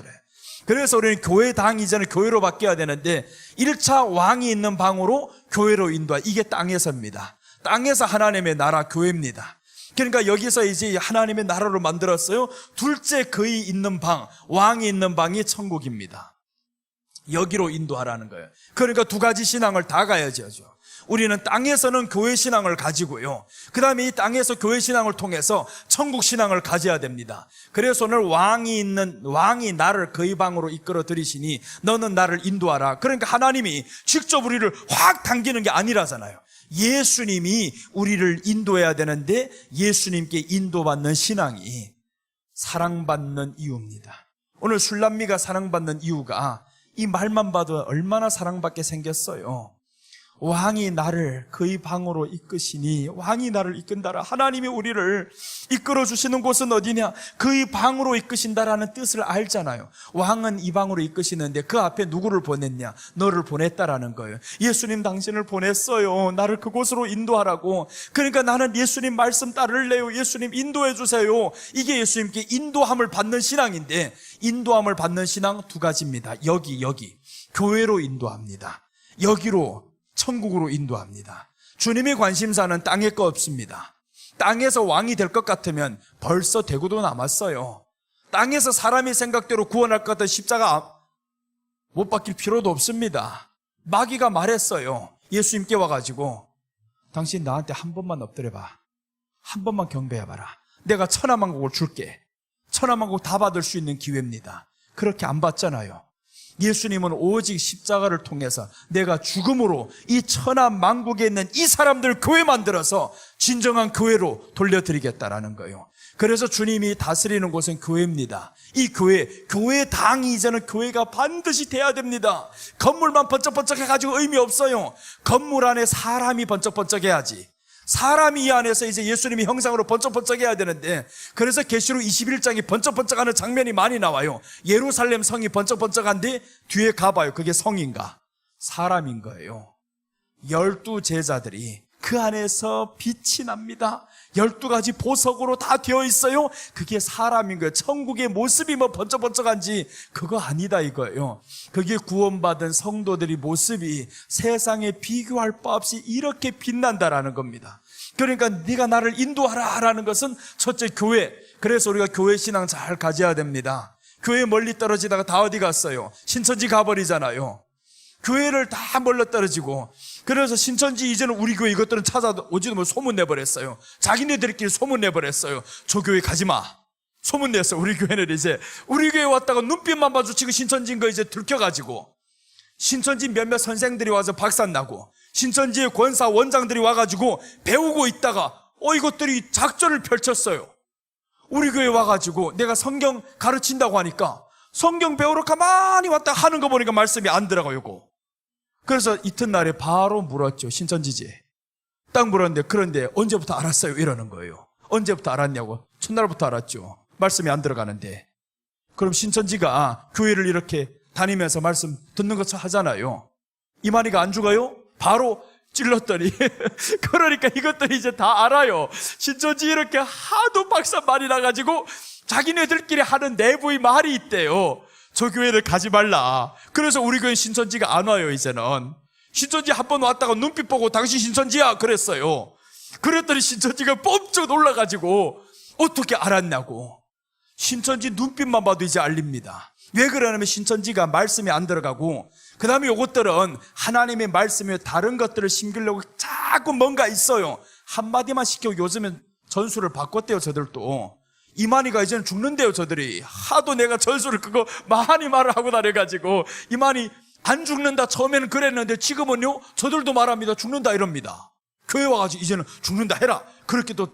그래서 우리는 교회 당 이전에 교회로 바뀌어야 되는데 1차 왕이 있는 방으로 교회로 인도하, 이게 땅에서입니다. 땅에서 하나님의 나라 교회입니다. 그러니까 여기서 이제 하나님의 나라로 만들었어요. 둘째, 그의 있는 방, 왕이 있는 방이 천국입니다. 여기로 인도하라는 거예요. 그러니까 두 가지 신앙을 다 가야죠. 우리는 땅에서는 교회 신앙을 가지고요, 그 다음에 이 땅에서 교회 신앙을 통해서 천국 신앙을 가져야 됩니다. 그래서 오늘 왕이 나를 그의 방으로 이끌어 들이시니 너는 나를 인도하라. 그러니까 하나님이 직접 우리를 확 당기는 게 아니라잖아요. 예수님이 우리를 인도해야 되는데, 예수님께 인도받는 신앙이 사랑받는 이유입니다. 오늘 술람미가 사랑받는 이유가 이 말만 봐도 얼마나 사랑받게 생겼어요. 왕이 나를 그의 방으로 이끄시니, 왕이 나를 이끈다라. 하나님이 우리를 이끌어 주시는 곳은 어디냐? 그의 방으로 이끄신다라는 뜻을 알잖아요. 왕은 이 방으로 이끄시는데 그 앞에 누구를 보냈냐? 너를 보냈다라는 거예요. 예수님 당신을 보냈어요. 나를 그곳으로 인도하라고. 그러니까 나는 예수님 말씀 따를래요. 예수님 인도해 주세요. 이게 예수님께 인도함을 받는 신앙인데, 인도함을 받는 신앙 두 가지입니다. 여기 교회로 인도합니다. 여기로, 천국으로 인도합니다. 주님의 관심사는 땅에 거 없습니다. 땅에서 왕이 될 것 같으면 벌써 되고도 남았어요. 땅에서 사람의 생각대로 구원할 것 같은 십자가 못 박힐 필요도 없습니다. 마귀가 말했어요. 예수님께 와가지고, 당신 나한테 한 번만 엎드려봐. 한 번만 경배해봐라. 내가 천하만국을 줄게. 천하만국 다 받을 수 있는 기회입니다. 그렇게 안 받잖아요. 예수님은 오직 십자가를 통해서 내가 죽음으로 이 천하만국에 있는 이 사람들 교회 만들어서 진정한 교회로 돌려드리겠다라는 거예요. 그래서 주님이 다스리는 곳은 교회입니다. 이 교회 당이 이제는 교회가 반드시 돼야 됩니다. 건물만 번쩍번쩍 해가지고 의미 없어요. 건물 안에 사람이 번쩍번쩍 해야지. 사람이 이 안에서 이제 예수님이 형상으로 번쩍번쩍해야 되는데, 그래서 계시록 21장이 번쩍번쩍하는 장면이 많이 나와요. 예루살렘 성이 번쩍번쩍한데 뒤에 가봐요. 그게 성인가? 사람인 거예요. 12 제자들이 그 안에서 빛이 납니다. 12가지 보석으로 다 되어 있어요. 그게 사람인 거예요. 천국의 모습이 뭐 번쩍번쩍한지 그거 아니다 이거예요. 그게 구원받은 성도들의 모습이 세상에 비교할 바 없이 이렇게 빛난다라는 겁니다. 그러니까 네가 나를 인도하라라는 것은 첫째 교회. 그래서 우리가 교회 신앙 잘 가져야 됩니다. 교회 멀리 떨어지다가 다 어디 갔어요? 신천지 가버리잖아요. 교회를 다 멀리 떨어지고, 그래서 신천지 이제는 우리 교회 이것들은 찾아오지도 못 소문 내버렸어요. 자기네들끼리 소문 내버렸어요. 저 교회 가지마. 소문 냈어요. 우리 교회는 이제 우리 교회 왔다가 눈빛만 마주치고 신천지인 거 이제 들켜가지고, 신천지 몇몇 선생들이 와서 박살나고, 신천지의 권사 원장들이 와가지고 배우고 있다가 이것들이 작전을 펼쳤어요. 우리 교회 와가지고 내가 성경 가르친다고 하니까 성경 배우러 가만히 왔다 하는 거 보니까 말씀이 안 들어가요. 그래서 이튿날에 바로 물었죠. 신천지지에 딱 물었는데, 그런데 언제부터 알았어요? 이러는 거예요. 언제부터 알았냐고. 첫날부터 알았죠. 말씀이 안 들어가는데. 그럼 신천지가 교회를 이렇게 다니면서 말씀 듣는 것처럼 하잖아요. 이만희가 안 죽어요? 바로 찔렀더니 그러니까 이것들이 이제 다 알아요. 신천지 이렇게 하도 박사 많이 나가지고 자기네들끼리 하는 내부의 말이 있대요. 저 교회를 가지 말라. 그래서 우리 교회 신천지가 안 와요. 이제는 신천지 한 번 왔다가 눈빛 보고 당신 신천지야 그랬어요. 그랬더니 신천지가 뽐쩍 놀라가지고 어떻게 알았냐고. 신천지 눈빛만 봐도 이제 알립니다. 왜 그러냐면 신천지가 말씀이 안 들어가고, 그 다음에 요것들은 하나님의 말씀에 다른 것들을 심기려고 자꾸 뭔가 있어요. 한마디만 시키고 요즘엔 전술을 바꿨대요. 저들도 이만희가 이제는 죽는데요. 저들이 하도 내가 전술을 그거 많이 말을 하고 다녀가지고, 이만희 안 죽는다 처음에는 그랬는데 지금은요 저들도 말합니다. 죽는다 이럽니다. 교회 와가지고 이제는 죽는다 해라. 그렇게 또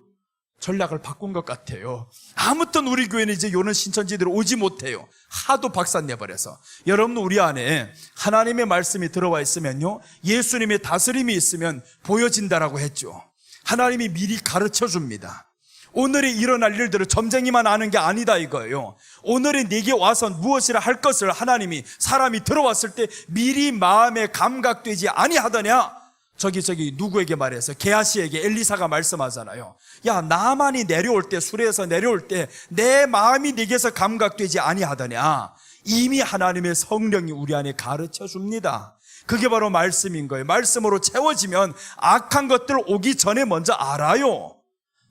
전략을 바꾼 것 같아요. 아무튼 우리 교회는 이제 요런 신천지들 오지 못해요. 하도 박살 내버려서. 여러분, 우리 안에 하나님의 말씀이 들어와 있으면요 예수님의 다스림이 있으면 보여진다라고 했죠. 하나님이 미리 가르쳐 줍니다. 오늘이 일어날 일들을 점쟁이만 아는 게 아니다 이거예요. 오늘이 내게 와서 무엇이라 할 것을 하나님이, 사람이 들어왔을 때 미리 마음에 감각되지 아니하더냐. 저기 누구에게 말해서 게하시에게 엘리사가 말씀하잖아요. 야, 나만이 내려올 때, 수레에서 내려올 때 내 마음이 내게서 감각되지 아니하더냐. 이미 하나님의 성령이 우리 안에 가르쳐 줍니다. 그게 바로 말씀인 거예요. 말씀으로 채워지면 악한 것들 오기 전에 먼저 알아요.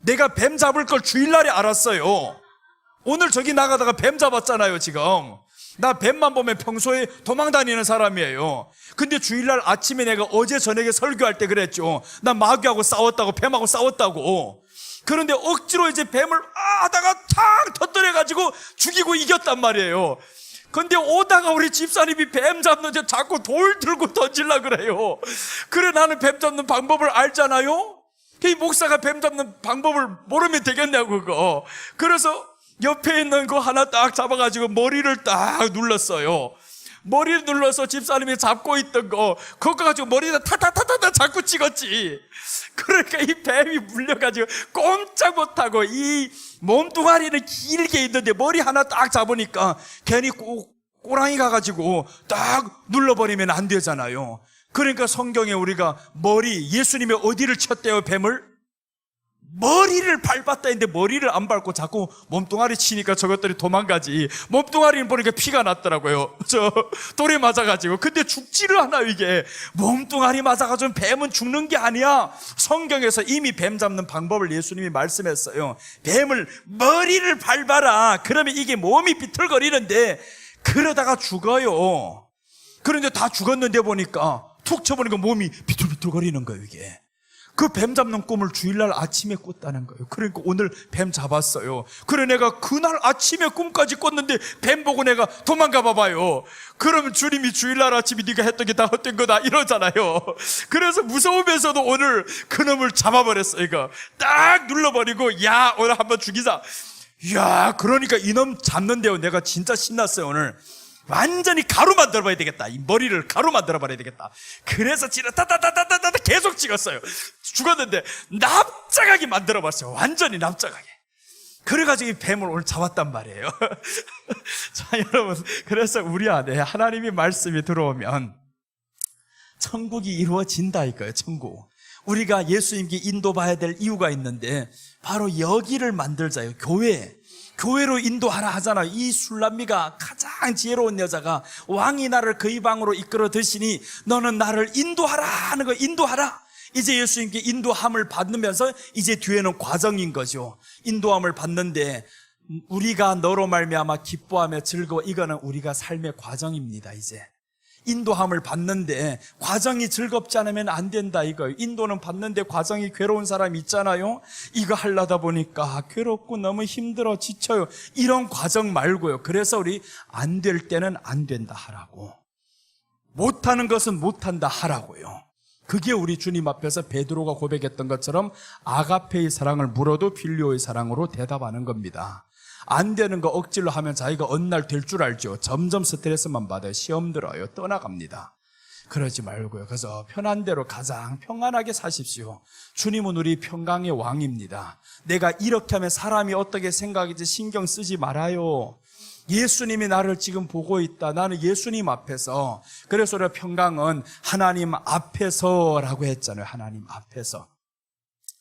내가 뱀 잡을 걸 주일날에 알았어요. 오늘 저기 나가다가 뱀 잡았잖아요. 지금 나 뱀만 보면 평소에 도망 다니는 사람이에요. 근데 주일날 아침에 내가 어제 저녁에 설교할 때 그랬죠. 나 마귀하고 싸웠다고, 뱀하고 싸웠다고. 그런데 억지로 이제 뱀을 하다가 탁 터뜨려가지고 죽이고 이겼단 말이에요. 근데 오다가 우리 집사님이 뱀 잡는데 자꾸 돌 들고 던질라 그래요. 그래 나는 뱀 잡는 방법을 알잖아요. 이 목사가 뱀 잡는 방법을 모르면 되겠냐고 그거. 그래서 옆에 있는 거 하나 딱 잡아가지고 머리를 딱 눌렀어요. 머리를 눌러서 집사님이 잡고 있던 거 그거 가지고 머리에다 타타타타타 자꾸 찍었지. 그러니까 이 뱀이 물려가지고 꼼짝 못하고 이 몸뚱아리는 길게 있는데 머리 하나 딱 잡으니까 괜히 꼬랑이 가가지고 딱 눌러버리면 안 되잖아요. 그러니까 성경에 우리가 예수님이 어디를 쳤대요? 뱀을? 머리를 밟았다 했는데 머리를 안 밟고 자꾸 몸뚱아리 치니까 저것들이 도망가지. 몸뚱아리는 보니까 피가 났더라고요. 돌에 맞아가지고. 근데 죽지를 않아요 이게. 몸뚱아리 맞아가지고 뱀은 죽는 게 아니야. 성경에서 이미 뱀 잡는 방법을 예수님이 말씀했어요. 뱀을 머리를 밟아라. 그러면 이게 몸이 비틀거리는데 그러다가 죽어요. 그런데 다 죽었는데 보니까 툭 쳐보니까 몸이 비틀비틀거리는 거예요 이게. 그 뱀 잡는 꿈을 주일날 아침에 꿨다는 거예요. 그러니까 오늘 뱀 잡았어요. 그래 내가 그날 아침에 꿈까지 꿨는데 뱀 보고 내가 도망가 봐봐요. 그러면 주님이 주일날 아침에 네가 했던 게 다 헛된 거다 이러잖아요. 그래서 무서우면서도 오늘 그놈을 잡아버렸어요. 이거 딱 눌러버리고 야 오늘 한번 죽이자. 야 그러니까 이놈 잡는데요 내가 진짜 신났어요. 오늘 완전히 가루 만들어봐야 되겠다. 이 머리를 가루 만들어봐야 되겠다. 그래서 진짜 따따따따따따 계속 찍었어요. 죽었는데 납작하게 만들어봤어요. 완전히 납작하게. 그래가지고 이 뱀을 오늘 잡았단 말이에요. 자 여러분, 그래서 우리 안에 하나님의 말씀이 들어오면 천국이 이루어진다 이거예요. 천국. 우리가 예수님께 인도받아야 될 이유가 있는데 바로 여기를 만들자요. 교회로 인도하라 하잖아요. 이 술람미가 가장 지혜로운 여자가 왕이 나를 그의 방으로 이끌어 드시니 너는 나를 인도하라 하는 거. 인도하라. 이제 예수님께 인도함을 받으면서 이제 뒤에는 과정인 거죠. 인도함을 받는데 우리가 너로 말미암아 기뻐하며 즐거워. 이거는 우리가 삶의 과정입니다. 이제 인도함을 받는데 과정이 즐겁지 않으면 안 된다 이거예요. 인도는 받는데 과정이 괴로운 사람이 있잖아요. 이거 하려다 보니까 괴롭고 너무 힘들어 지쳐요. 이런 과정 말고요. 그래서 우리 안 될 때는 안 된다 하라고, 못하는 것은 못한다 하라고요. 그게 우리 주님 앞에서 베드로가 고백했던 것처럼 아가페의 사랑을 물어도 필요의 사랑으로 대답하는 겁니다. 안 되는 거 억지로 하면 자기가 어느 날 될 줄 알죠. 점점 스트레스만 받아요. 시험 들어요. 떠나갑니다. 그러지 말고요. 그래서 편한 대로 가장 평안하게 사십시오. 주님은 우리 평강의 왕입니다. 내가 이렇게 하면 사람이 어떻게 생각할지 신경 쓰지 말아요. 예수님이 나를 지금 보고 있다. 나는 예수님 앞에서. 그래서 우리가 평강은 하나님 앞에서라고 했잖아요. 하나님 앞에서.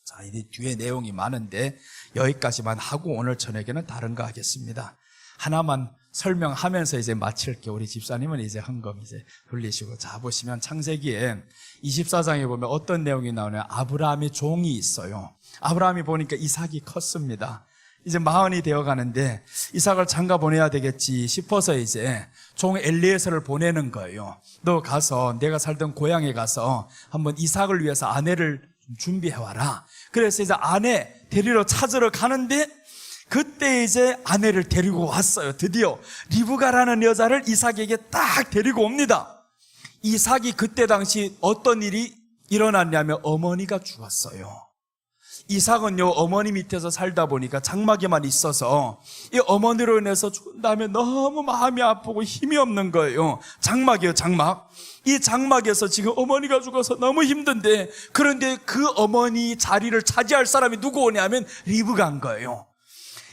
자, 이 뒤에 내용이 많은데 여기까지만 하고 오늘 저녁에는 다른 거 하겠습니다. 하나만 설명하면서 이제 마칠게요. 우리 집사님은 이제 헌금 이제 돌리시고. 자, 보시면 창세기에 24장에 보면 어떤 내용이 나오냐면 아브라함의 종이 있어요. 아브라함이 보니까 이삭이 컸습니다. 이제 마흔이 되어 가는데 이삭을 장가 보내야 되겠지 싶어서 이제 종 엘리에셀을 보내는 거예요. 너 가서 내가 살던 고향에 가서 한번 이삭을 위해서 아내를 준비해와라. 그래서 이제 아내 데리러 찾으러 가는데 그때 이제 아내를 데리고 왔어요. 드디어 리브가라는 여자를 이삭에게 딱 데리고 옵니다. 이삭이 그때 당시 어떤 일이 일어났냐면 어머니가 죽었어요. 이삭은요 어머니 밑에서 살다 보니까 장막에만 있어서 이 어머니로 인해서 죽은 다음에 너무 마음이 아프고 힘이 없는 거예요. 장막이에요, 장막. 이 장막에서 지금 어머니가 죽어서 너무 힘든데, 그런데 그 어머니 자리를 차지할 사람이 누구 오냐면 리브가인 거예요.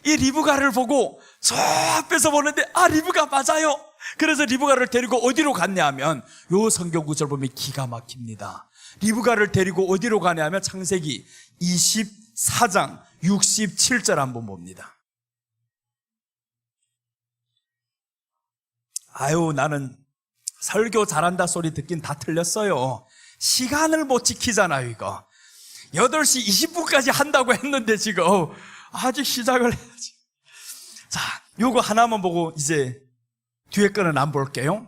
이 리브가를 보고 저 앞에서 보는데 리브가 맞아요. 그래서 리브가를 데리고 어디로 갔냐 하면 요 성경 구절 보면 기가 막힙니다. 리브가를 데리고 어디로 가냐면 창세기 24장 67절 한번 봅니다. 아유, 나는 설교 잘한다 소리 듣긴 다 틀렸어요. 시간을 못 지키잖아요, 이거. 8시 20분까지 한다고 했는데 지금 아직 시작을 해야지. 자, 요거 하나만 보고 이제 뒤에 거는 안 볼게요.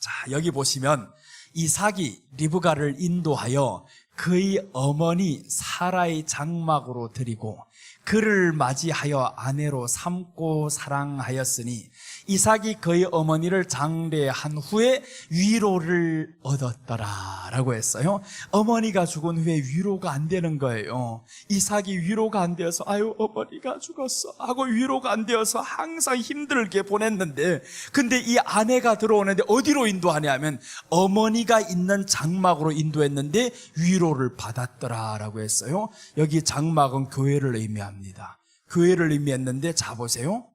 자, 여기 보시면 이삭이 리브가를 인도하여 그의 어머니 사라의 장막으로 드리고 그를 맞이하여 아내로 삼고 사랑하였으니 이삭이 그의 어머니를 장례한 후에 위로를 얻었더라 라고 했어요. 어머니가 죽은 후에 위로가 안 되는 거예요. 이삭이 위로가 안 되어서 아유 어머니가 죽었어 하고 위로가 안 되어서 항상 힘들게 보냈는데, 근데 이 아내가 들어오는데 어디로 인도하냐면 어머니가 있는 장막으로 인도했는데 위로를 받았더라 라고 했어요. 여기 장막은 교회를 의미합니다. 교회를 의미했는데, 자 보세요.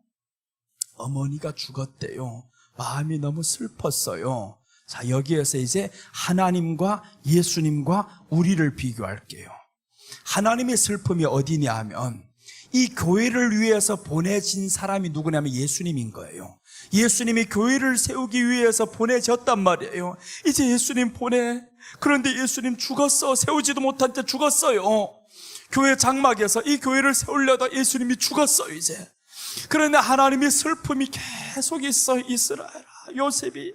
어머니가 죽었대요. 마음이 너무 슬펐어요. 자, 여기에서 이제 하나님과 예수님과 우리를 비교할게요. 하나님의 슬픔이 어디냐 하면 이 교회를 위해서 보내진 사람이 누구냐면 예수님인 거예요. 예수님이 교회를 세우기 위해서 보내졌단 말이에요. 이제 예수님 보내. 그런데 예수님 죽었어. 세우지도 못한 채 죽었어요. 교회 장막에서 이 교회를 세우려다 예수님이 죽었어요 이제. 그런데 하나님의 슬픔이 계속 있어. 이스라엘아, 요셉이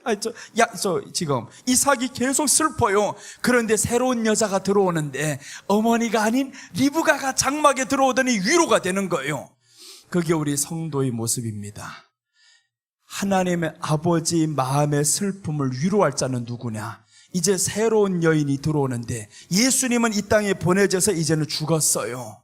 지금 이삭이 계속 슬퍼요. 그런데 새로운 여자가 들어오는데 어머니가 아닌 리브가가 장막에 들어오더니 위로가 되는 거예요. 그게 우리 성도의 모습입니다. 하나님의 아버지 마음의 슬픔을 위로할 자는 누구냐? 이제 새로운 여인이 들어오는데 예수님은 이 땅에 보내져서 이제는 죽었어요.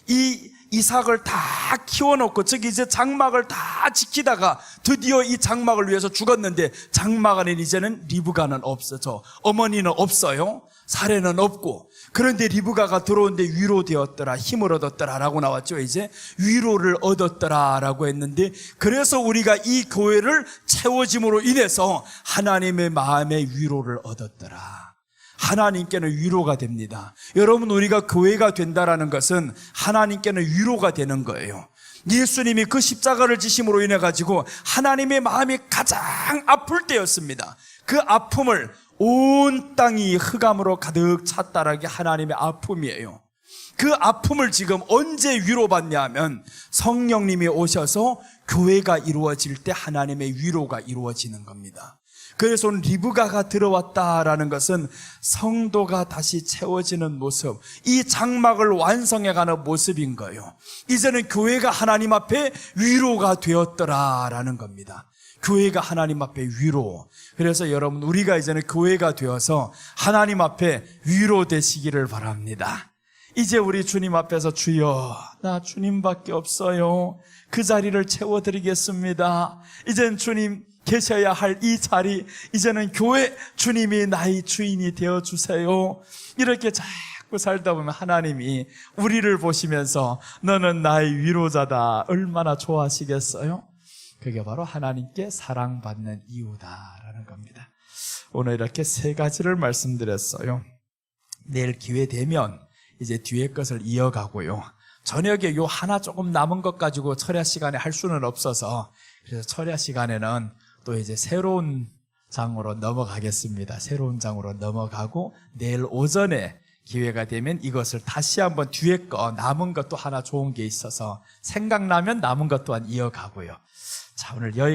이 이삭을 다 키워놓고, 즉 이제 장막을 다 지키다가 드디어 이 장막을 위해서 죽었는데 장막 안에 이제는 리브가는 없어져. 어머니는 없어요. 사례는 없고. 그런데 리브가가 들어오는데 위로되었더라, 힘을 얻었더라 라고 나왔죠. 이제 위로를 얻었더라 라고 했는데, 그래서 우리가 이 교회를 채워짐으로 인해서 하나님의 마음에 위로를 얻었더라. 하나님께는 위로가 됩니다. 여러분, 우리가 교회가 된다라는 것은 하나님께는 위로가 되는 거예요. 예수님이 그 십자가를 지심으로 인해 가지고 하나님의 마음이 가장 아플 때였습니다. 그 아픔을 온 땅이 흑암으로 가득 찼다라는 게 하나님의 아픔이에요. 그 아픔을 지금 언제 위로받냐 하면 성령님이 오셔서 교회가 이루어질 때 하나님의 위로가 이루어지는 겁니다. 그래서 오늘 리브가가 들어왔다라는 것은 성도가 다시 채워지는 모습, 이 장막을 완성해가는 모습인 거예요. 이제는 교회가 하나님 앞에 위로가 되었더라라는 겁니다. 교회가 하나님 앞에 위로. 그래서 여러분, 우리가 이제는 교회가 되어서 하나님 앞에 위로 되시기를 바랍니다. 이제 우리 주님 앞에서 주여, 나 주님밖에 없어요. 그 자리를 채워드리겠습니다. 이젠 주님 계셔야 할 이 자리, 이제는 교회, 주님이 나의 주인이 되어주세요. 이렇게 자꾸 살다 보면 하나님이 우리를 보시면서 너는 나의 위로자다, 얼마나 좋아하시겠어요? 그게 바로 하나님께 사랑받는 이유다라는 겁니다. 오늘 이렇게 세 가지를 말씀드렸어요. 내일 기회 되면 이제 뒤에 것을 이어가고요. 저녁에 요 하나 조금 남은 것 가지고 철야 시간에 할 수는 없어서, 그래서 철야 시간에는 또 이제 새로운 장으로 넘어가겠습니다. 새로운 장으로 넘어가고 내일 오전에 기회가 되면 이것을 다시 한번 뒤에 거 남은 것도 하나 좋은 게 있어서 생각나면 남은 것 또한 이어가고요. 자, 오늘 여기